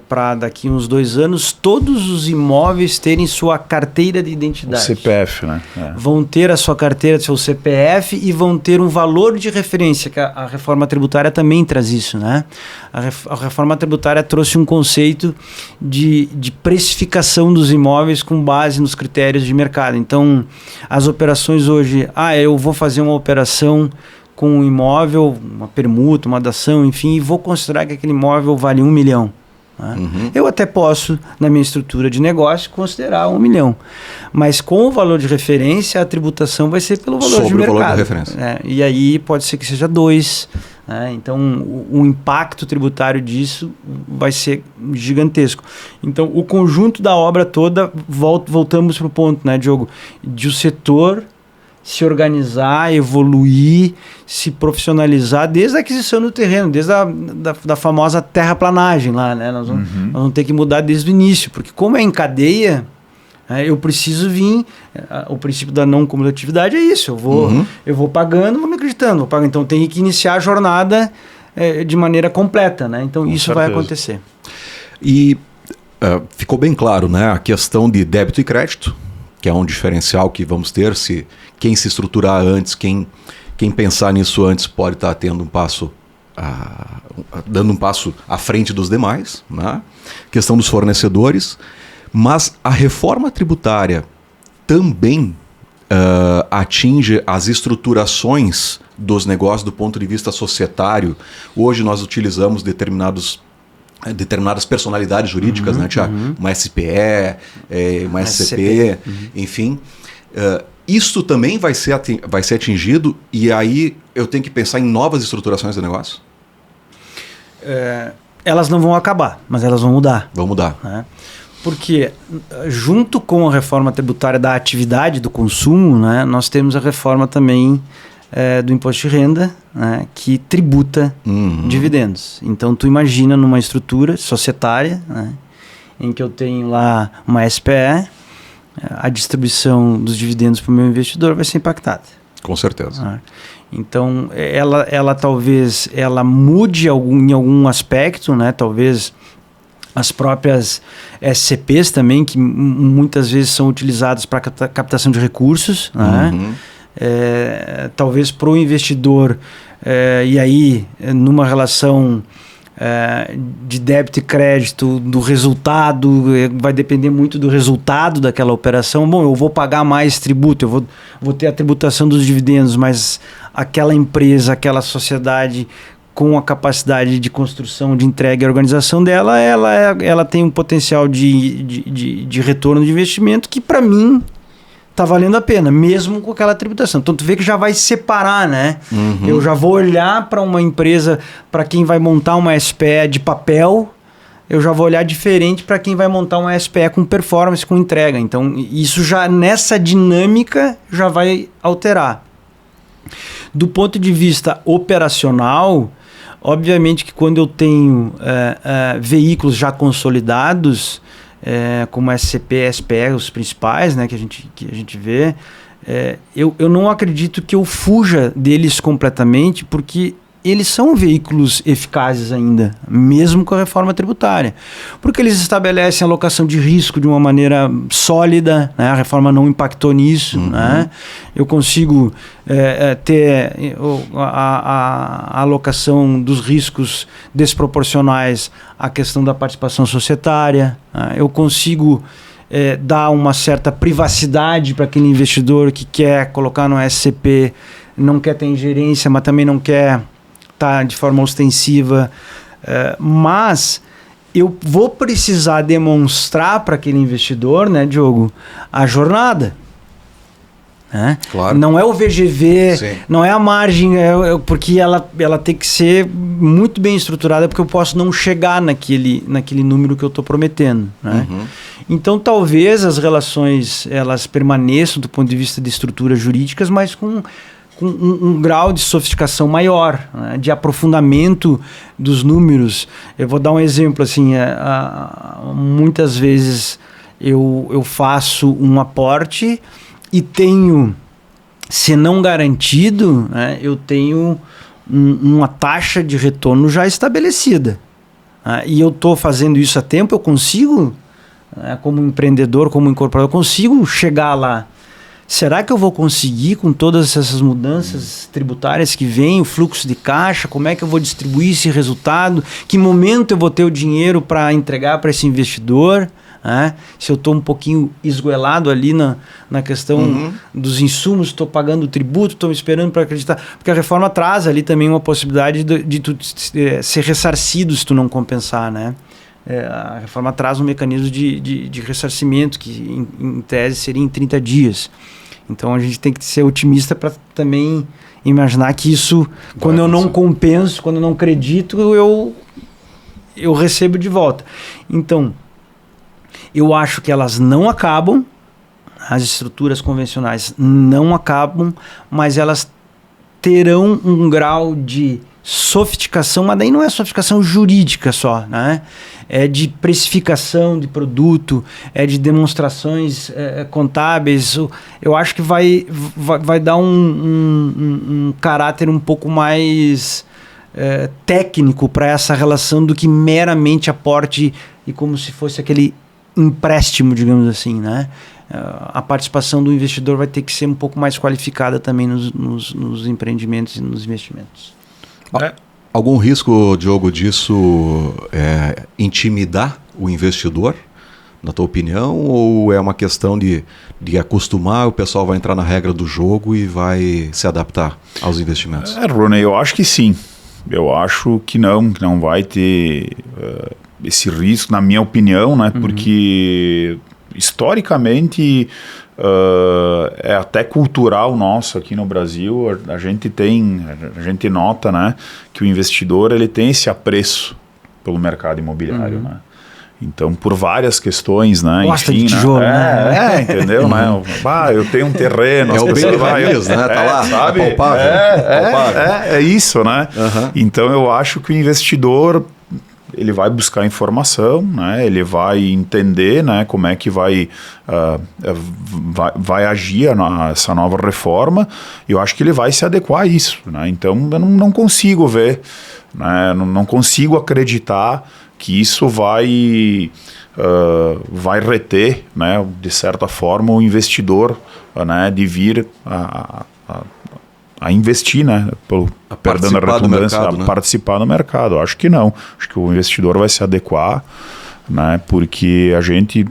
para daqui uns 2 anos, todos os imóveis terem sua carteira de identidade. O CPF, né? Vão ter a sua carteira, seu CPF e vão ter um valor de referência, que a reforma tributária também traz isso, né? A reforma tributária trouxe um conceito de precificação dos imóveis com base nos critérios de mercado. Então, as operações hoje, eu vou fazer uma operação com um imóvel, uma permuta, uma dação, enfim, e vou considerar que aquele imóvel vale 1 milhão. Né? Eu até posso, na minha estrutura de negócio, considerar 1 milhão. Mas com o valor de referência, a tributação vai ser pelo valor de mercado. Sobre o valor de referência. E aí pode ser que seja 2. Né? Então, o impacto tributário disso vai ser gigantesco. Então, o conjunto da obra toda, voltamos para o ponto, né, Diogo, de o setor se organizar, evoluir, se profissionalizar desde a aquisição do terreno, desde da famosa terraplanagem lá, né? Nós vamos ter que mudar desde o início, porque como é em cadeia, eu preciso vir, o princípio da não cumulatividade é isso, eu vou pagando, vou me acreditando, então tem que iniciar a jornada de maneira completa, né? Então isso vai acontecer. E ficou bem claro, né, a questão de débito e crédito, que é um diferencial que vamos ter se quem se estruturar antes, quem pensar nisso antes pode estar tendo dando um passo à frente dos demais, né? Questão dos fornecedores, mas a reforma tributária também atinge as estruturações dos negócios do ponto de vista societário. Hoje nós utilizamos determinadas personalidades jurídicas, né, Tiago? Uma SPE, uma SCP, enfim. Isso também vai ser atingido e aí eu tenho que pensar em novas estruturações do negócio? Elas não vão acabar, mas elas vão mudar. Vão mudar. Né? Porque junto com a reforma tributária da atividade do consumo, né, nós temos a reforma também do imposto de renda, né, que tributa dividendos. Então, tu imagina numa estrutura societária, né, em que eu tenho lá uma SPE, a distribuição dos dividendos para o meu investidor vai ser impactada. Com certeza. Né? Então, ela talvez mude em algum aspecto, né? Talvez as próprias SCPs também, que muitas vezes são utilizadas para captação de recursos, né? Talvez para o investidor, e aí numa relação de débito e crédito, do resultado, vai depender muito do resultado daquela operação. Bom, eu vou pagar mais tributo, eu vou ter a tributação dos dividendos, mas aquela empresa, aquela sociedade com a capacidade de construção, de entrega e organização dela, ela tem um potencial de retorno de investimento que para mim tá valendo a pena, mesmo com aquela tributação. Então, tu vê que já vai separar, né? Eu já vou olhar para uma empresa, para quem vai montar uma SPE de papel, eu já vou olhar diferente para quem vai montar uma SPE com performance, com entrega. Então, isso já, nessa dinâmica, já vai alterar. Do ponto de vista operacional, obviamente que quando eu tenho veículos já consolidados, como SCP, SPE, os principais, né, que a gente vê, eu não acredito que eu fuja deles completamente, porque eles são veículos eficazes ainda, mesmo com a reforma tributária. Porque eles estabelecem a alocação de risco de uma maneira sólida, né? A reforma não impactou nisso. Né? Eu consigo ter a alocação dos riscos desproporcionais à questão da participação societária. Né? Eu consigo dar uma certa privacidade para aquele investidor que quer colocar no SCP, não quer ter ingerência, mas também não quer de forma ostensiva, mas eu vou precisar demonstrar para aquele investidor, né, Diogo, a jornada. Né? Claro. Não é o VGV, sim, não é a margem, porque ela tem que ser muito bem estruturada, porque eu posso não chegar naquele número que eu estou prometendo. Né? Então, talvez as relações elas permaneçam do ponto de vista de estruturas jurídicas, mas com um grau de sofisticação maior, né, de aprofundamento dos números. Eu vou dar um exemplo, assim, muitas vezes eu faço um aporte e tenho, se não garantido, né, eu tenho uma taxa de retorno já estabelecida. E eu estou fazendo isso há tempo, eu consigo, como empreendedor, como incorporador, consigo chegar lá. Será que eu vou conseguir com todas essas mudanças tributárias que vêm, o fluxo de caixa, como é que eu vou distribuir esse resultado, que momento eu vou ter o dinheiro para entregar para esse investidor? Se eu estou um pouquinho esgoelado ali na questão dos insumos, estou pagando tributo, estou me esperando para acreditar. Porque a reforma traz ali também uma possibilidade de tu ser ressarcido se tu não compensar, né? A reforma traz um mecanismo de ressarcimento que em tese seria em 30 dias. Então a gente tem que ser otimista para também imaginar que isso, quando eu não compenso, quando eu não acredito, eu recebo de volta. Então, eu acho que elas não acabam, as estruturas convencionais não acabam, mas elas terão um grau de sofisticação, mas daí não é sofisticação jurídica só, né? É de precificação de produto, é de demonstrações contábeis. Eu acho que vai dar um caráter um pouco mais técnico para essa relação do que meramente aporte e como se fosse aquele empréstimo, digamos assim, né? A participação do investidor vai ter que ser um pouco mais qualificada também nos empreendimentos e nos investimentos. Algum risco, Diogo, disso intimidar o investidor, na tua opinião, ou é uma questão de acostumar, o pessoal vai entrar na regra do jogo e vai se adaptar aos investimentos? Rony, eu acho que sim. Eu acho que não vai ter esse risco, na minha opinião, né? Porque historicamente é até cultural nosso aqui no Brasil. A gente nota, né, que o investidor ele tem esse apreço pelo mercado imobiliário, né? Então, por várias questões, né? Gosta enfim, de tijolo, né? Entendeu? Né? Eu tenho um terreno. É o bem de raiz, né? Tá lá, sabe? É palpável. É isso, né? Então, eu acho que o investidor ele vai buscar informação, né? Ele vai entender, né, como é que vai agir essa nova reforma. Eu acho que ele vai se adequar a isso, né? Então, eu não consigo ver, né? Não consigo acreditar que isso vai reter, né, de certa forma, o investidor, né, de vir a investir, né, perdendo a redundância, participar do mercado. Acho que não. Acho que o investidor vai se adequar, né, porque a gente,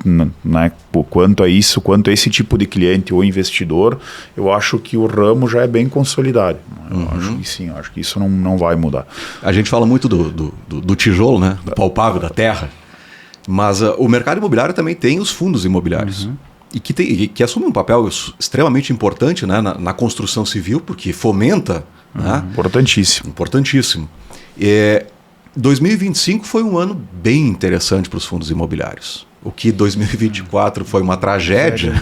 né, quanto a esse tipo de cliente ou investidor, eu acho que o ramo já é bem consolidado. Eu acho que sim, acho que isso não vai mudar. A gente fala muito do tijolo, né, do palpável, da terra, mas o mercado imobiliário também tem os fundos imobiliários. E que assumem um papel extremamente importante, né, na construção civil, porque fomenta. Né? Importantíssimo. Importantíssimo. 2025 foi um ano bem interessante para os fundos imobiliários. O que 2024 foi uma tragédia,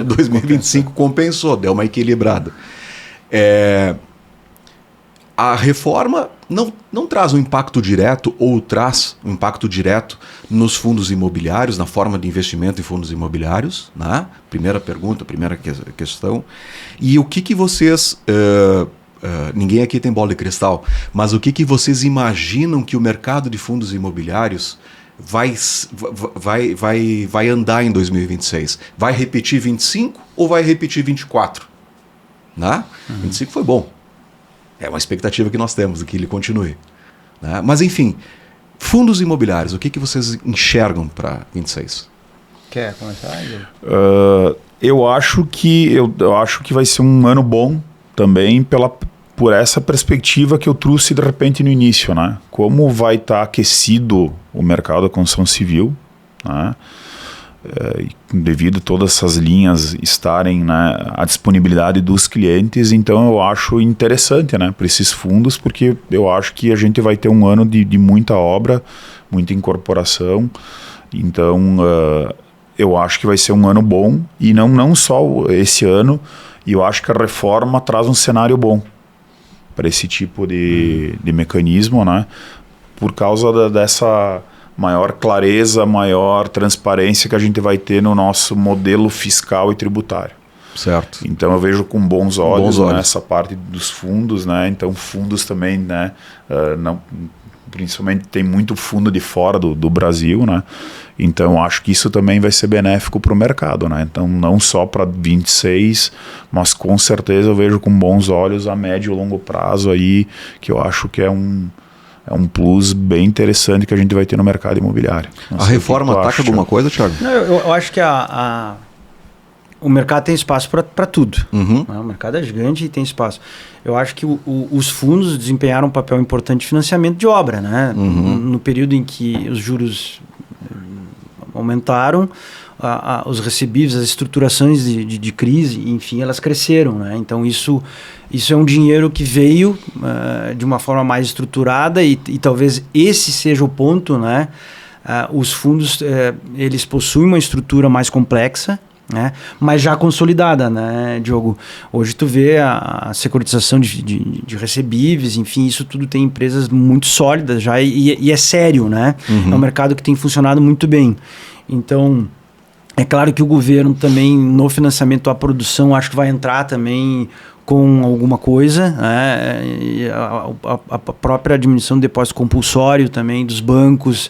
2025 compensou, deu uma equilibrada. A reforma não traz um impacto direto ou traz um impacto direto nos fundos imobiliários, na forma de investimento em fundos imobiliários, né? Primeira pergunta, primeira questão. E o que vocês... ninguém aqui tem bola de cristal, mas o que vocês imaginam que o mercado de fundos imobiliários vai andar em 2026? Vai repetir 25 ou vai repetir 24? Né? 25 foi bom. É uma expectativa que nós temos, que ele continue. Né? Mas, enfim, fundos imobiliários, o que vocês enxergam para 26? Quer começar? Eu acho que vai ser um ano bom também por essa perspectiva que eu trouxe de repente no início, né? Como vai estar aquecido o mercado da construção civil, né? Devido a todas essas linhas estarem, né, à disponibilidade dos clientes, então eu acho interessante, né, para esses fundos, porque eu acho que a gente vai ter um ano de muita obra, muita incorporação, então eu acho que vai ser um ano bom, e não só esse ano, e eu acho que a reforma traz um cenário bom para esse tipo de mecanismo, né, por causa dessa maior clareza, maior transparência que a gente vai ter no nosso modelo fiscal e tributário. Certo. Então eu vejo com bons olhos, né, essa parte dos fundos, né? Então fundos também, né, principalmente tem muito fundo de fora do Brasil, né? Então acho que isso também vai ser benéfico para o mercado, né? Então não só para 26, mas com certeza eu vejo com bons olhos a médio e longo prazo aí, que eu acho que é um plus bem interessante que a gente vai ter no mercado imobiliário. A reforma ataca alguma coisa, Thiago? Não, eu acho que o mercado tem espaço para tudo. Uhum. O mercado é gigante e tem espaço. Eu acho que os fundos desempenharam um papel importante de financiamento de obra, né? Uhum. No período em que os juros aumentaram, os recebíveis, as estruturações de crise, enfim, elas cresceram, né? Então isso é um dinheiro que veio de uma forma mais estruturada e talvez esse seja o ponto, né? Os fundos, eles possuem uma estrutura mais complexa, né? Mas já consolidada, né, Diogo? Hoje tu vê a securitização de recebíveis, enfim, isso tudo tem empresas muito sólidas já e é sério, né? Uhum. É um mercado que tem funcionado muito bem. Então, é claro que o governo também, no financiamento à produção, acho que vai entrar também com alguma coisa, né? E a própria diminuição do depósito compulsório também dos bancos,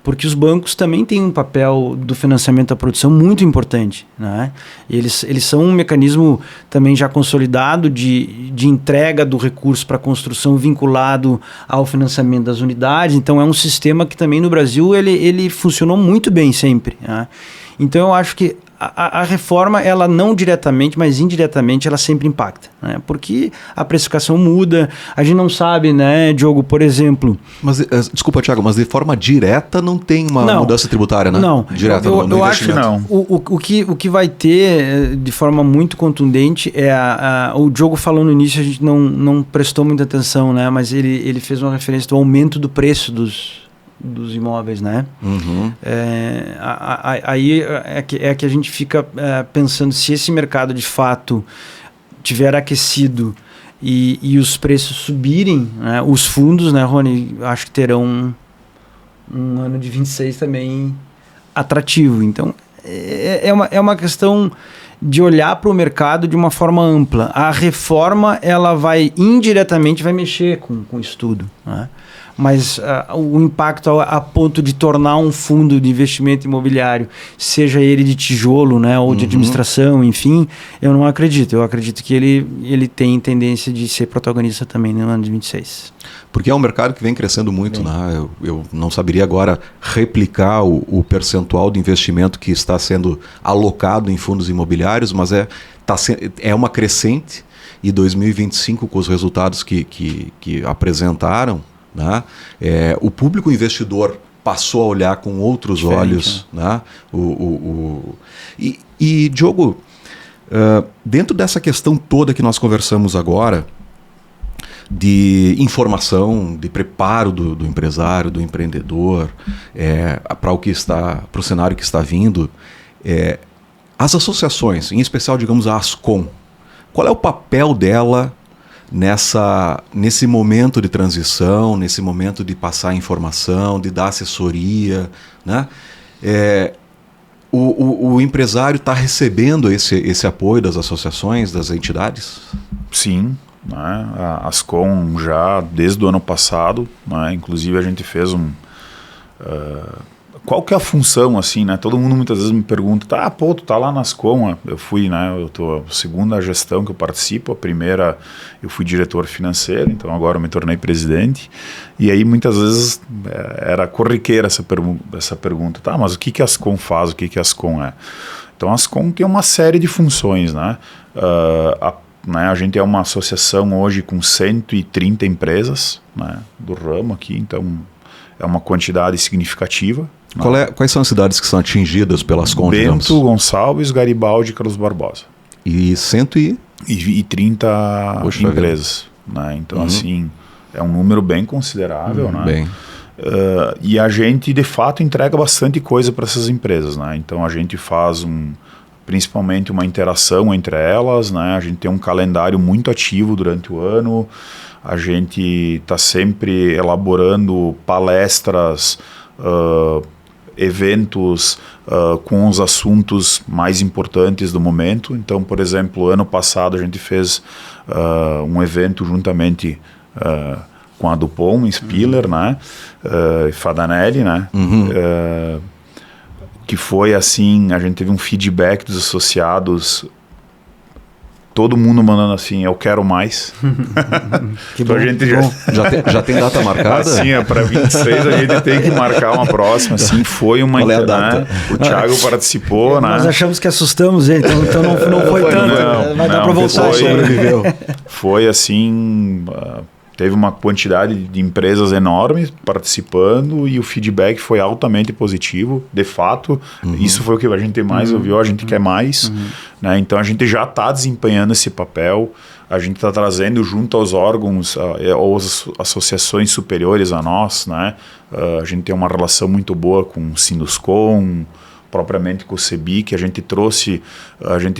porque os bancos também têm um papel do financiamento à produção muito importante, né? Eles são um mecanismo também já consolidado de entrega do recurso para a construção vinculado ao financiamento das unidades, então é um sistema que também no Brasil ele funcionou muito bem sempre, né? Então eu acho que a reforma, ela não diretamente, mas indiretamente, ela sempre impacta, né? Porque a precificação muda, a gente não sabe, né, Diogo, por exemplo... Mas, desculpa, Thiago, mas de forma direta não tem uma mudança tributária, né? Não, direta eu acho que não. O que vai ter de forma muito contundente é o Diogo falou no início, a gente não prestou muita atenção, né? Mas ele fez uma referência do aumento do preço dos imóveis, né? Uhum. Aí é que a gente fica pensando se esse mercado de fato tiver aquecido e os preços subirem, né? Os fundos, né, Rony, acho que terão um ano de 26 também atrativo. Então é uma questão de olhar para o mercado de uma forma ampla. A reforma, ela vai indiretamente mexer com isso tudo, né? Mas o impacto a ponto de tornar um fundo de investimento imobiliário, seja ele de tijolo, né, ou de administração, enfim, eu não acredito. Eu acredito que ele tem tendência de ser protagonista também no ano de 26. Porque é um mercado que vem crescendo muito, né? Eu não saberia agora replicar o percentual de investimento que está sendo alocado em fundos imobiliários, mas é uma crescente, e 2025, com os resultados que apresentaram, né? O público investidor passou a olhar com outros olhos, né? E Diogo, dentro dessa questão toda que nós conversamos agora, de informação, de preparo do empresário, do empreendedor, para o cenário que está vindo, as associações, em especial, digamos, a Ascom, qual é o papel dela nesse momento de transição, nesse momento de passar informação, de dar assessoria, né? O empresário está recebendo esse apoio das associações, das entidades? Sim, né? A Ascom já desde o ano passado, né? Inclusive a gente fez qual que é a função, assim, né? Todo mundo muitas vezes me pergunta, tu tá lá na Ascom. Eu fui, né? Eu tô a segunda gestão que eu participo, a primeira eu fui diretor financeiro, então agora eu me tornei presidente. E aí muitas vezes era corriqueira essa pergunta, mas o que a Ascom faz, o que a Ascom é? Então a Ascom tem uma série de funções, né? A gente é uma associação hoje com 130 empresas, né, do ramo aqui, então é uma quantidade significativa. Quais são as cidades que são atingidas pelas Ascom? Bento, Gonçalves, Garibaldi e Carlos Barbosa. E 130 empresas. Né? Então, assim, é um número bem considerável. Né? Bem. E a gente, de fato, entrega bastante coisa para essas empresas. Né? Então, a gente faz principalmente uma interação entre elas. Né? A gente tem um calendário muito ativo durante o ano. A gente está sempre elaborando palestras, eventos com os assuntos mais importantes do momento. Então, por exemplo, ano passado a gente fez um evento juntamente com a Dupont, Spiller, né? Fadanelli, né? Que foi assim, a gente teve um feedback dos associados, todo mundo mandando assim, eu quero mais. Que então bom, a gente já tem data marcada? Assim, para 26 a gente tem que marcar uma próxima. Assim, foi uma... Qual é a data? Né? O Thiago participou, né? Nós achamos que assustamos ele, então não foi tanto. Vai dar para voltar. Sobreviveu. Foi assim... Teve uma quantidade de empresas enormes participando e o feedback foi altamente positivo, de fato. Isso foi o que a gente mais ouviu, a gente quer mais. Né? Então a gente já está desempenhando esse papel, a gente está trazendo junto aos órgãos ou as associações superiores a nós. Né? A gente tem uma relação muito boa com o Sinduscom, propriamente com o CEBIC, a gente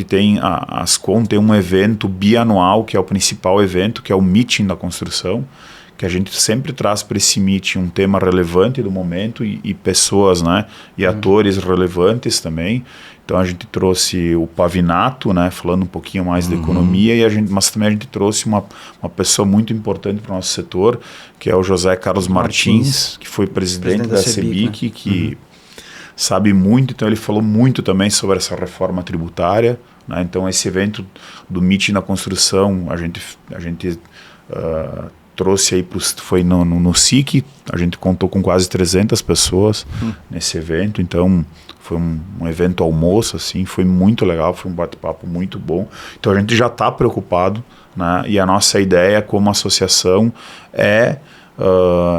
tem, a Ascom tem um evento bianual, que é o principal evento, que é o Meeting da Construção, que a gente sempre traz para esse meeting um tema relevante do momento e pessoas, né, e atores relevantes também. Então a gente trouxe o Pavinato, né, falando um pouquinho mais da economia, mas também a gente trouxe uma pessoa muito importante para o nosso setor, que é o José Carlos Martins, que foi presidente da CEBIC, né? Que sabe muito, então ele falou muito também sobre essa reforma tributária, né? Então esse evento do Meeting na Construção, a gente trouxe aí, foi no SIC, a gente contou com quase 300 pessoas nesse evento, então foi um evento almoço, assim, foi muito legal, foi um bate-papo muito bom, então a gente já está preocupado, né? E a nossa ideia como associação é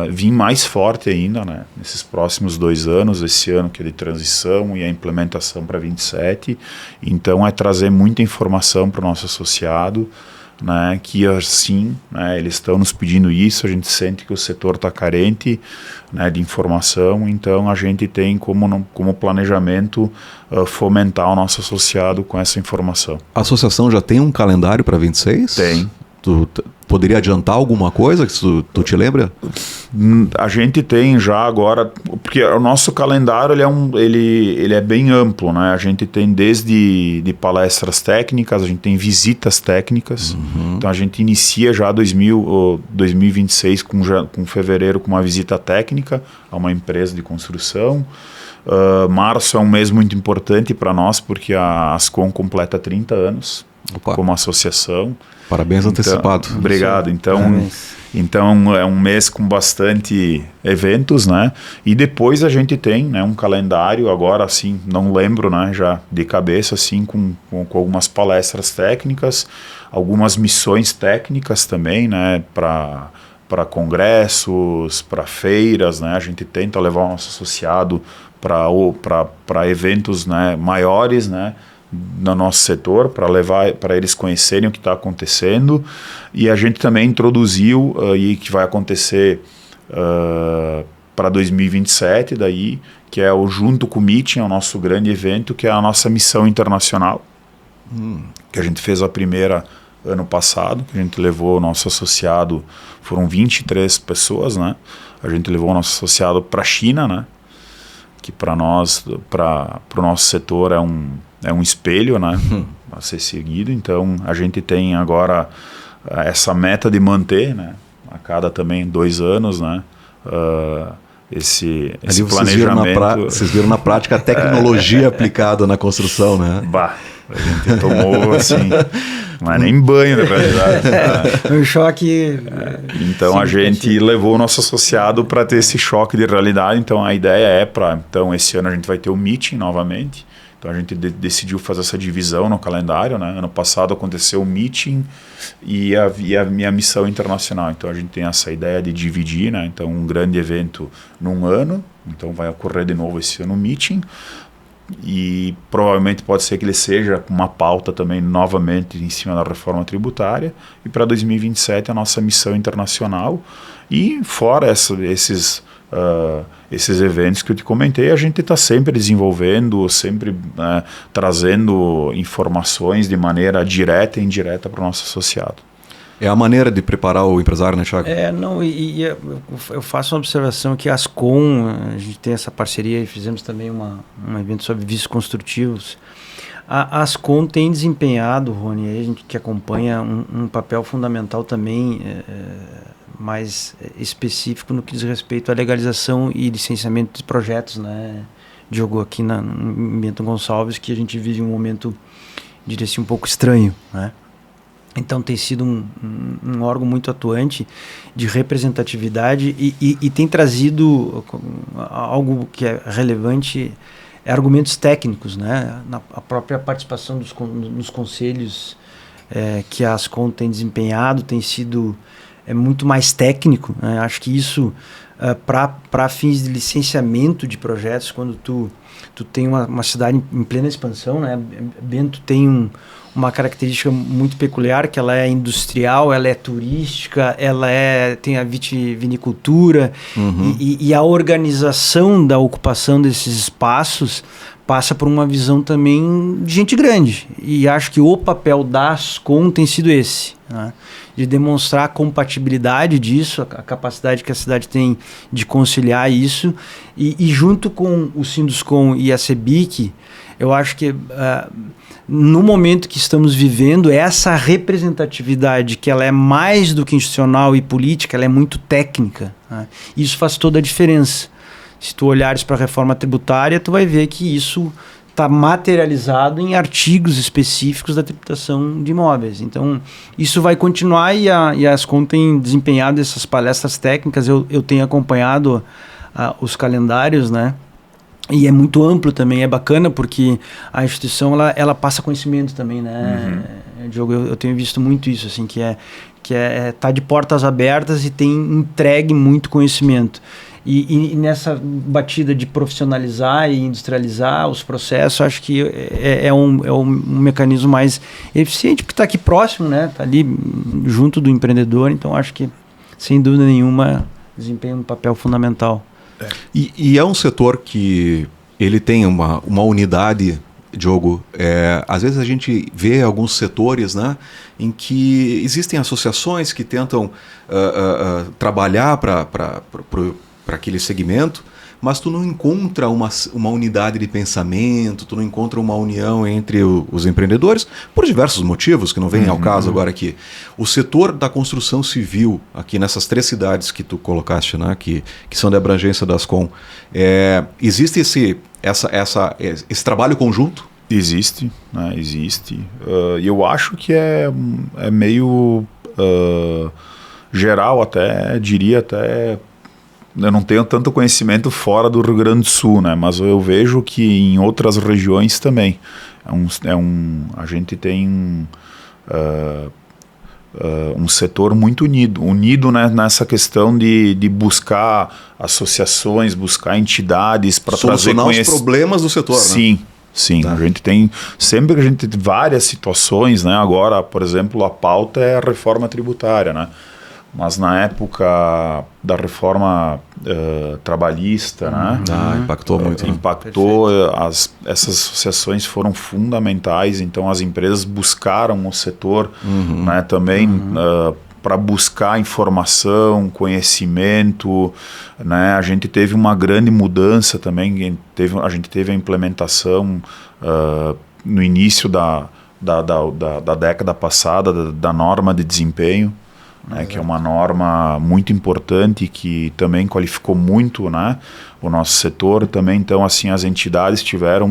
vir mais forte ainda, né, nesses próximos 2 anos, esse ano que é de transição e a implementação para 27, então é trazer muita informação para o nosso associado, né, que assim, né, eles estão nos pedindo isso, a gente sente que o setor está carente, né, de informação, então a gente tem como planejamento fomentar o nosso associado com essa informação. A associação já tem um calendário para 26? Tem. Tu poderia adiantar alguma coisa que tu te lembra? A gente tem já agora, porque o nosso calendário ele é bem amplo, né? A gente tem desde de palestras técnicas, a gente tem visitas técnicas, então a gente inicia já 2026 com fevereiro com uma visita técnica a uma empresa de construção. Março é um mês muito importante para nós porque a Ascom completa 30 anos. Opa. Como associação. Parabéns antecipado. Obrigado. Então é um mês com bastante eventos, né? E depois a gente tem, né, um calendário, agora assim, não lembro, né, já de cabeça, assim, com algumas palestras técnicas, algumas missões técnicas também, né, para congressos, para feiras, né? A gente tenta levar o nosso associado para eventos, né, maiores, né, no nosso setor, para eles conhecerem o que está acontecendo, e a gente também introduziu e que vai acontecer para 2027 daí, que é o junto com o Meeting, é o nosso grande evento, que é a nossa missão internacional, que a gente fez a primeira ano passado, que a gente levou o nosso associado, foram 23 pessoas, né? A gente levou o nosso associado para a China, né? Que para nós, para o nosso setor é um espelho, né, a ser seguido. Então a gente tem agora essa meta de manter, né, a cada também 2 anos, né, esse planejamento. Vocês viram na prática a tecnologia aplicada na construção, né? A gente tomou assim, não é nem banho na realidade. Um choque. Então sim, a gente levou o nosso associado para ter esse choque de realidade. Então a ideia então esse ano a gente vai ter o Meeting novamente. Então a gente decidiu fazer essa divisão no calendário, né? Ano passado aconteceu o Meeting e a minha missão internacional. Então a gente tem essa ideia de dividir, né? Então um grande evento num ano, então vai ocorrer de novo esse ano o Meeting. E provavelmente pode ser que ele seja uma pauta também novamente em cima da reforma tributária, e para 2027 a nossa missão internacional, e fora esses eventos que eu te comentei, a gente está sempre desenvolvendo, sempre trazendo informações de maneira direta e indireta para o nosso associado. É a maneira de preparar o empresário, né, Thiago? Eu faço uma observação que a Ascom, a gente tem essa parceria e fizemos também um evento sobre vícios construtivos. A Ascom tem desempenhado, Rony, a gente que acompanha um papel fundamental também mais específico no que diz respeito à legalização e licenciamento de projetos, né? Diogo, aqui no Bento Gonçalves, que a gente vive um momento, diria assim, um pouco estranho, né? Então tem sido um órgão muito atuante de representatividade e tem trazido algo que é relevante, argumentos técnicos, né? A própria participação nos conselhos que a Ascom tem desempenhado tem sido muito mais técnico, né? Acho que isso, para fins de licenciamento de projetos, quando tu tem uma cidade em plena expansão, né? Bento tem uma característica muito peculiar, que ela é industrial, ela é turística, tem a vitivinicultura, e a organização da ocupação desses espaços passa por uma visão também de gente grande. E acho que o papel da Ascom tem sido esse, né? De demonstrar a compatibilidade disso, a capacidade que a cidade tem de conciliar isso, e junto com o Sinduscom e a CEBIC, eu acho que no momento que estamos vivendo, essa representatividade, que ela é mais do que institucional e política, ela é muito técnica, né? Isso faz toda a diferença. Se tu olhares para a reforma tributária, tu vai ver que isso está materializado em artigos específicos da tributação de imóveis. Então, isso vai continuar e a Ascom tem desempenhado essas palestras técnicas. Eu tenho acompanhado os calendários, né? E é muito amplo também, é bacana porque a instituição ela passa conhecimento também, né? Diogo, eu tenho visto muito isso, assim, que tá de portas abertas e tem entregue muito conhecimento. E nessa batida de profissionalizar e industrializar os processos, acho que é um mecanismo mais eficiente, porque está aqui próximo, né? Está ali junto do empreendedor, então acho que, sem dúvida nenhuma, desempenha um papel fundamental. E é um setor que ele tem uma unidade, Diogo. Às vezes a gente vê alguns setores, né, em que existem associações que tentam trabalhar para aquele segmento, mas tu não encontra uma unidade de pensamento, tu não encontra uma união entre os empreendedores, por diversos motivos, que não vem ao caso agora aqui. O setor da construção civil, aqui nessas 3 cidades que tu colocaste, né, que são de abrangência da Ascom, existe esse trabalho conjunto? Existe, né, existe. E eu acho que é meio geral até, diria até... Eu não tenho tanto conhecimento fora do Rio Grande do Sul, né? Mas eu vejo que em outras regiões também. A gente tem um setor muito unido, né, nessa questão de buscar associações, buscar entidades para trazer os problemas do setor, sim, né? Sim, tá. A gente tem, sempre que a gente tem várias situações, né? Agora, por exemplo, a pauta é a reforma tributária, né? Mas na época da reforma trabalhista, né? Impactou muito. Impactou, essas associações foram fundamentais, então as empresas buscaram o setor, né, também para buscar informação, conhecimento, né? A gente teve uma grande mudança também, a gente teve a implementação no início da década passada da norma de desempenho, né, que é uma norma muito importante que também qualificou muito, né, o nosso setor também. Então, assim, as entidades tiveram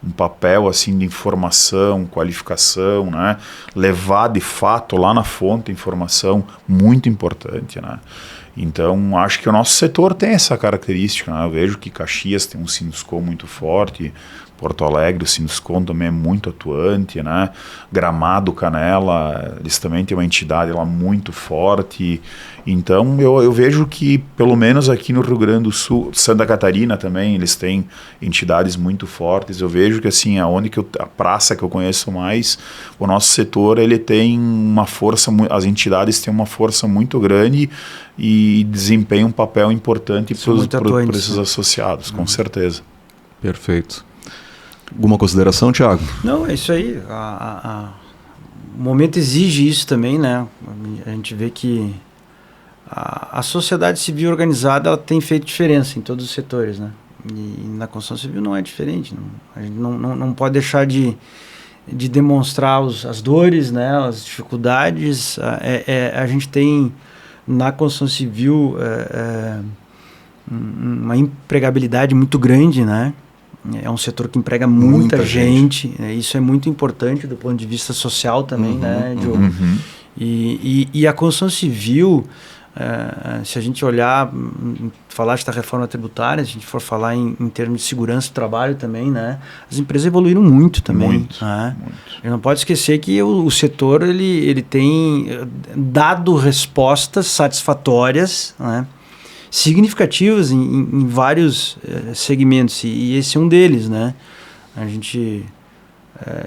um papel assim de informação, qualificação, né, levar de fato lá na fonte informação muito importante, né. Então, acho que o nosso setor tem essa característica, né? Eu vejo que Caxias tem um Sinduscom muito forte, Porto Alegre, o Sinduscom também é muito atuante, né? Gramado, Canela, eles também têm uma entidade lá muito forte. Então, eu vejo que, pelo menos aqui no Rio Grande do Sul, Santa Catarina também, eles têm entidades muito fortes. Eu vejo que, assim, a praça que eu conheço mais, o nosso setor, ele tem uma força, as entidades têm uma força muito grande e desempenham um papel importante para esses associados, com certeza. Perfeito. Alguma consideração, Thiago? Não, é isso aí. O momento exige isso também, né? A gente vê que a sociedade civil organizada, ela tem feito diferença em todos os setores, né? E na construção civil não é diferente. A gente não pode deixar de demonstrar as dores, né? As dificuldades. A gente tem na construção civil uma empregabilidade muito grande, né? É um setor que emprega muita gente. Isso é muito importante do ponto de vista social também, né, Diogo? E a construção civil, se a gente olhar, falaste da reforma tributária, se a gente for falar em termos de segurança do trabalho também, né, as empresas evoluíram muito também. Muito. A gente não pode esquecer que o setor ele tem dado respostas satisfatórias, né, significativas em vários segmentos, e esse é um deles, né? A gente...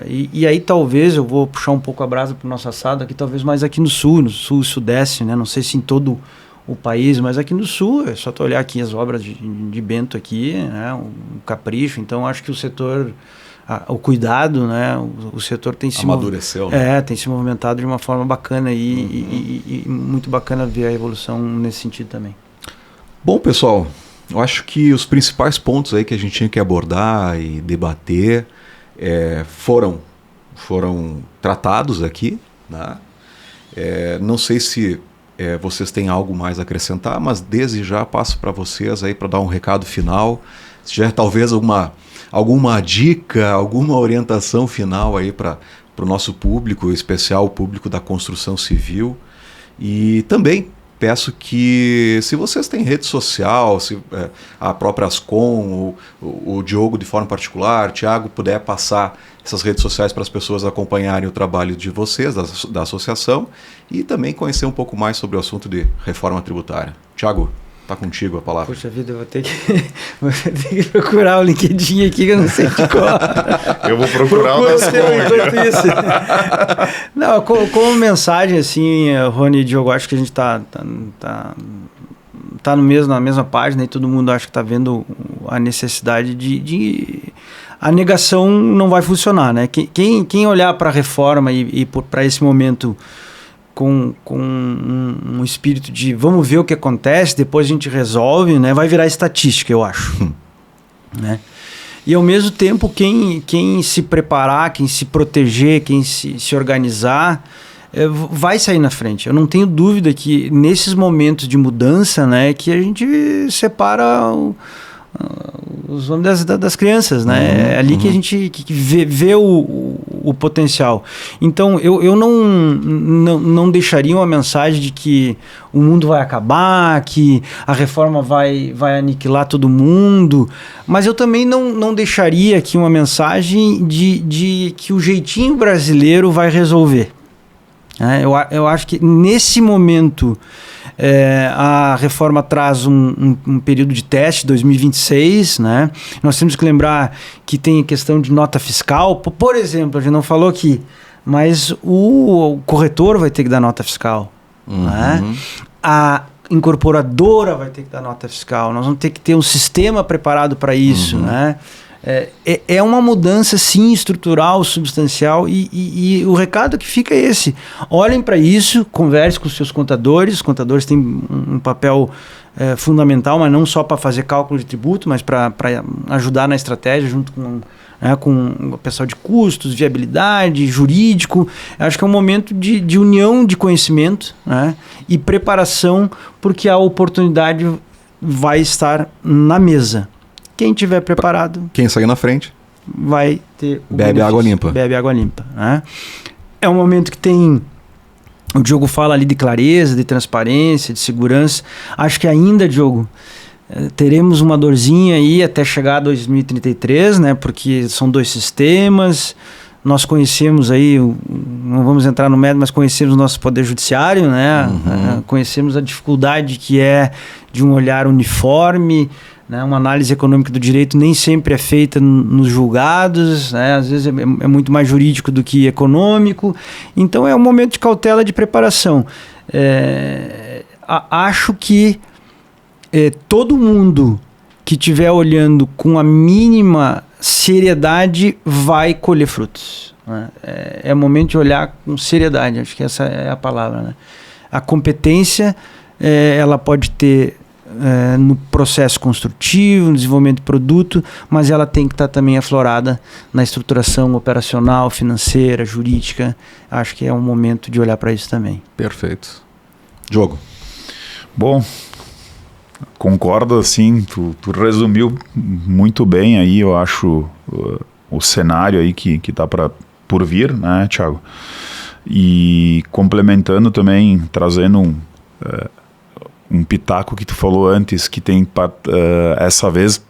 E aí talvez, eu vou puxar um pouco a brasa para o nosso assado, aqui talvez mais aqui no sul e sudeste, né? Não sei se em todo o país, mas aqui no sul, é só tu olhar aqui as obras de Bento aqui, né? Um capricho. Então acho que o setor, o cuidado, né? O setor tem se amadureceu, né? Tem se movimentado de uma forma bacana e muito bacana ver a evolução nesse sentido também. Bom, pessoal, eu acho que os principais pontos aí que a gente tinha que abordar e debater foram tratados aqui, né? Não sei se vocês têm algo mais a acrescentar, mas desde já passo para vocês aí para dar um recado final. Se tiver talvez alguma dica, alguma orientação final aí para o nosso público, em especial o público da construção civil. E também peço que, se vocês têm rede social, se a própria Ascom, o Diogo de forma particular, o Thiago, puder passar essas redes sociais para as pessoas acompanharem o trabalho de vocês, da associação, e também conhecer um pouco mais sobre o assunto de reforma tributária. Thiago, está contigo a palavra. Puxa vida, eu vou ter que procurar o LinkedIn aqui, que eu não sei de qual. Eu vou procurar o das enquanto isso. Não, como mensagem, assim, Rony e Diogo, acho que a gente tá na mesma página, e todo mundo acha que está vendo a necessidade de... A negação não vai funcionar, né? Quem olhar para a reforma e para esse momento com um espírito de vamos ver o que acontece, depois a gente resolve, né? Vai virar estatística, eu acho. Né? E ao mesmo tempo, quem se preparar, quem se proteger, quem se organizar, vai sair na frente. Eu não tenho dúvida que nesses momentos de mudança, né, que a gente separa os nomes das crianças, né? É ali que a gente vê o potencial. Então, eu não deixaria uma mensagem de que o mundo vai acabar, que a reforma vai aniquilar todo mundo, mas eu também não deixaria aqui uma mensagem de que o jeitinho brasileiro vai resolver. Eu acho que nesse momento a reforma traz um período de teste, 2026, né? Nós temos que lembrar que tem a questão de nota fiscal. Por exemplo, a gente não falou aqui, mas o corretor vai ter que dar nota fiscal. Né? A incorporadora vai ter que dar nota fiscal. Nós vamos ter que ter um sistema preparado para isso, né? É uma mudança, sim, estrutural, substancial, e o recado que fica é esse. Olhem para isso, converse com os seus contadores. Os contadores têm um papel fundamental, mas não só para fazer cálculo de tributo, mas para ajudar na estratégia junto com o pessoal de custos, viabilidade, jurídico. Eu acho que é um momento de união de conhecimento, né, e preparação, porque a oportunidade vai estar na mesa. Quem estiver preparado... Quem sair na frente... vai ter... Bebe água limpa. Bebe água limpa. Né? É um momento que tem... O Diogo fala ali de clareza, de transparência, de segurança. Acho que ainda, Diogo, teremos uma dorzinha aí até chegar a 2033, né? Porque são 2 sistemas. Nós conhecemos aí, não vamos entrar no mérito, mas conhecemos o nosso poder judiciário, né? Conhecemos a dificuldade que é de um olhar uniforme, né? Uma análise econômica do direito nem sempre é feita nos julgados, né? Às vezes é muito mais jurídico do que econômico. Então é um momento de cautela, de preparação. Acho que todo mundo que estiver olhando com a mínima seriedade vai colher frutos. Né? É momento de olhar com seriedade, acho que essa é a palavra. Né? A competência, ela pode ter no processo construtivo, no desenvolvimento de produto, mas ela tem que estar também aflorada na estruturação operacional, financeira, jurídica. Acho que é um momento de olhar para isso também. Perfeito. Diogo. Bom, concordo, assim, tu resumiu muito bem aí, eu acho, o cenário aí que tá por vir, né, Thiago? E complementando também, trazendo um pitaco que tu falou antes, que tem essa vez,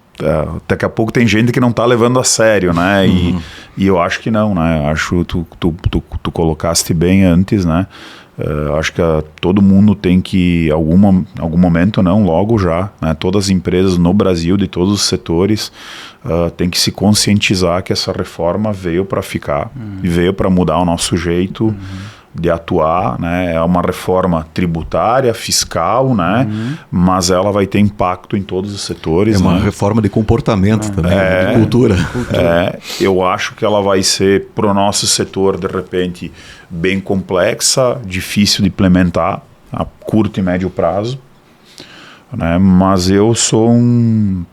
daqui a pouco tem gente que não tá levando a sério, né? E eu acho que não, né? Acho que tu colocaste bem antes, né? Acho que todo mundo tem que, algum momento, não, logo já, né? Todas as empresas no Brasil, de todos os setores, tem que se conscientizar que essa reforma veio para ficar, e veio para mudar o nosso jeito de atuar, né? É uma reforma tributária, fiscal, né? Mas ela vai ter impacto em todos os setores. É uma né? reforma de comportamento também, de cultura. Eu acho que ela vai ser, para o nosso setor, de repente, bem complexa, difícil de implementar a curto e médio prazo, né? Mas eu sou um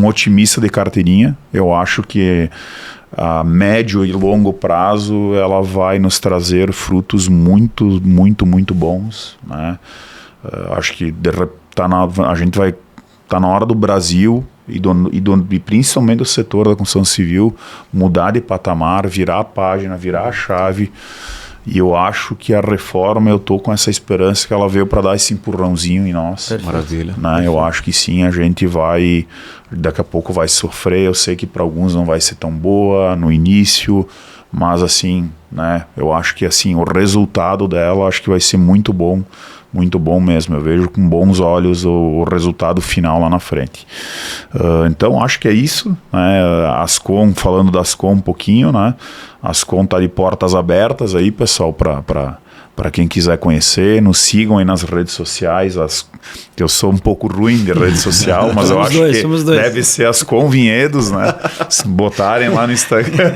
otimista de carteirinha. Eu acho que a médio e longo prazo ela vai nos trazer frutos muito, muito, muito bons, né? Acho que a gente vai na hora do Brasil e principalmente do setor da construção civil mudar de patamar, virar a página, virar a chave. E eu acho que a reforma, eu tô com essa esperança que ela veio para dar esse empurrãozinho em nós. Perfeito. Maravilha. Né? Eu acho que sim, a gente vai, daqui a pouco vai sofrer. Eu sei que para alguns não vai ser tão boa no início, mas assim, né? Eu acho que assim, o resultado dela, acho que vai ser muito bom mesmo. Eu vejo com bons olhos o resultado final lá na frente. Então, acho que é isso, né? Ascom, falando da Ascom um pouquinho, né? A Ascom tá de portas abertas aí, pessoal, para quem quiser conhecer, nos sigam aí nas redes sociais. Eu sou um pouco ruim de rede social, mas eu acho que deve ser Ascom Vinhedos, né? Se botarem lá no Instagram.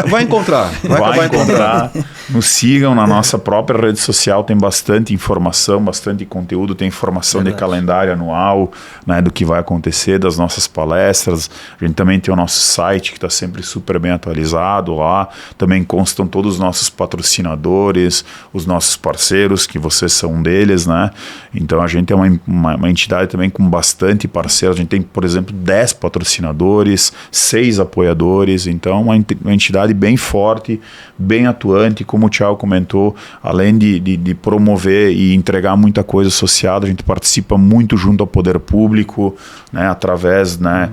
Vai encontrar. Vai encontrar. Nos sigam na nossa própria rede social, tem bastante informação, bastante conteúdo, tem informação de calendário anual, né, do que vai acontecer, das nossas palestras. A gente também tem o nosso site que está sempre super bem atualizado lá. Também constam todos os nossos patrocinadores, os nossos parceiros, que vocês são um deles, né? Então a gente é uma entidade também com bastante parceiros. A gente tem, por exemplo, 10 patrocinadores, 6 apoiadores. Então uma entidade bem forte, bem atuante. Como o Thiago comentou, além de promover e entregar muita coisa associada, a gente participa muito junto ao poder público, né? Através, né?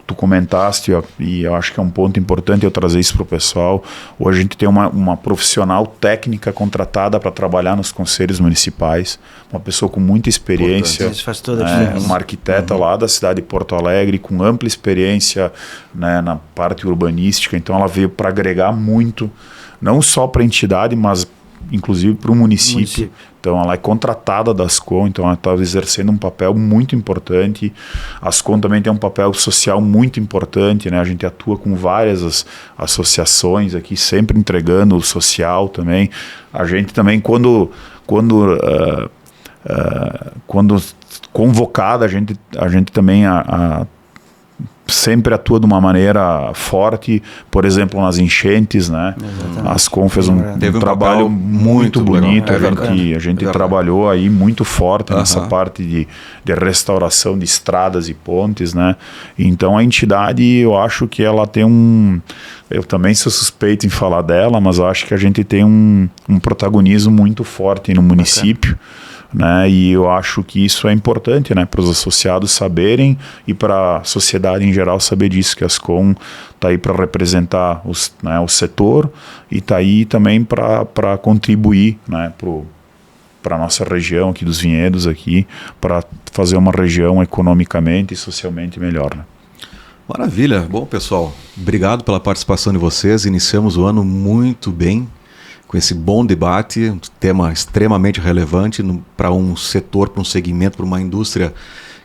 Tu comentaste, e eu acho que é um ponto importante eu trazer isso para o pessoal. Hoje a gente tem uma profissional técnica contratada para trabalhar nos conselhos municipais, uma pessoa com muita experiência, isso faz toda a diferença. Uma arquiteta lá da cidade de Porto Alegre, com ampla experiência, né, na parte urbanística. Então ela veio para agregar muito, não só para a entidade, mas inclusive para o município. Então ela é contratada da Ascom, então ela está exercendo um papel muito importante. A Ascom também tem um papel social muito importante, né? A gente atua com várias associações aqui, sempre entregando o social também. A gente também, quando convocada, a gente também sempre atua de uma maneira forte, por exemplo, nas enchentes, né? A Ascom fez um trabalho muito bonito, a gente trabalhou aí muito forte nessa parte de restauração de estradas e pontes, né? Então a entidade, eu acho que ela tem eu também sou suspeito em falar dela, mas eu acho que a gente tem um protagonismo muito forte no município. Né? E eu acho que isso é importante, né, para os associados saberem e para a sociedade em geral saber disso, que a Ascom está aí para representar o setor e está aí também para contribuir, né, para a nossa região aqui dos vinhedos, para fazer uma região economicamente e socialmente melhor. Né? Maravilha. Bom, pessoal, obrigado pela participação de vocês. Iniciamos o ano muito bem, com esse bom debate, um tema extremamente relevante para um setor, para um segmento, para uma indústria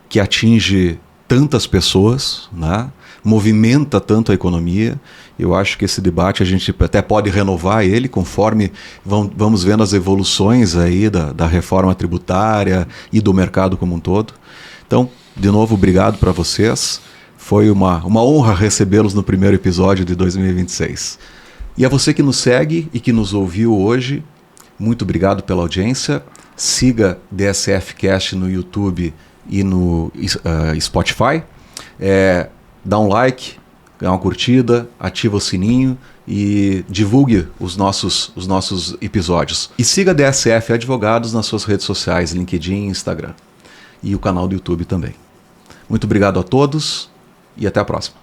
que atinge tantas pessoas, né? Movimenta tanto a economia. Eu acho que esse debate a gente até pode renovar ele conforme vamos vendo as evoluções aí da reforma tributária e do mercado como um todo. Então, de novo, obrigado para vocês. Foi uma honra recebê-los no primeiro episódio de 2026. E a você que nos segue e que nos ouviu hoje, muito obrigado pela audiência. siga DSF Cast no YouTube e no Spotify. Dá um like, dá uma curtida, ativa o sininho e divulgue os nossos episódios. E siga DSF Advogados nas suas redes sociais, LinkedIn e Instagram. E o canal do YouTube também. Muito obrigado a todos e até a próxima.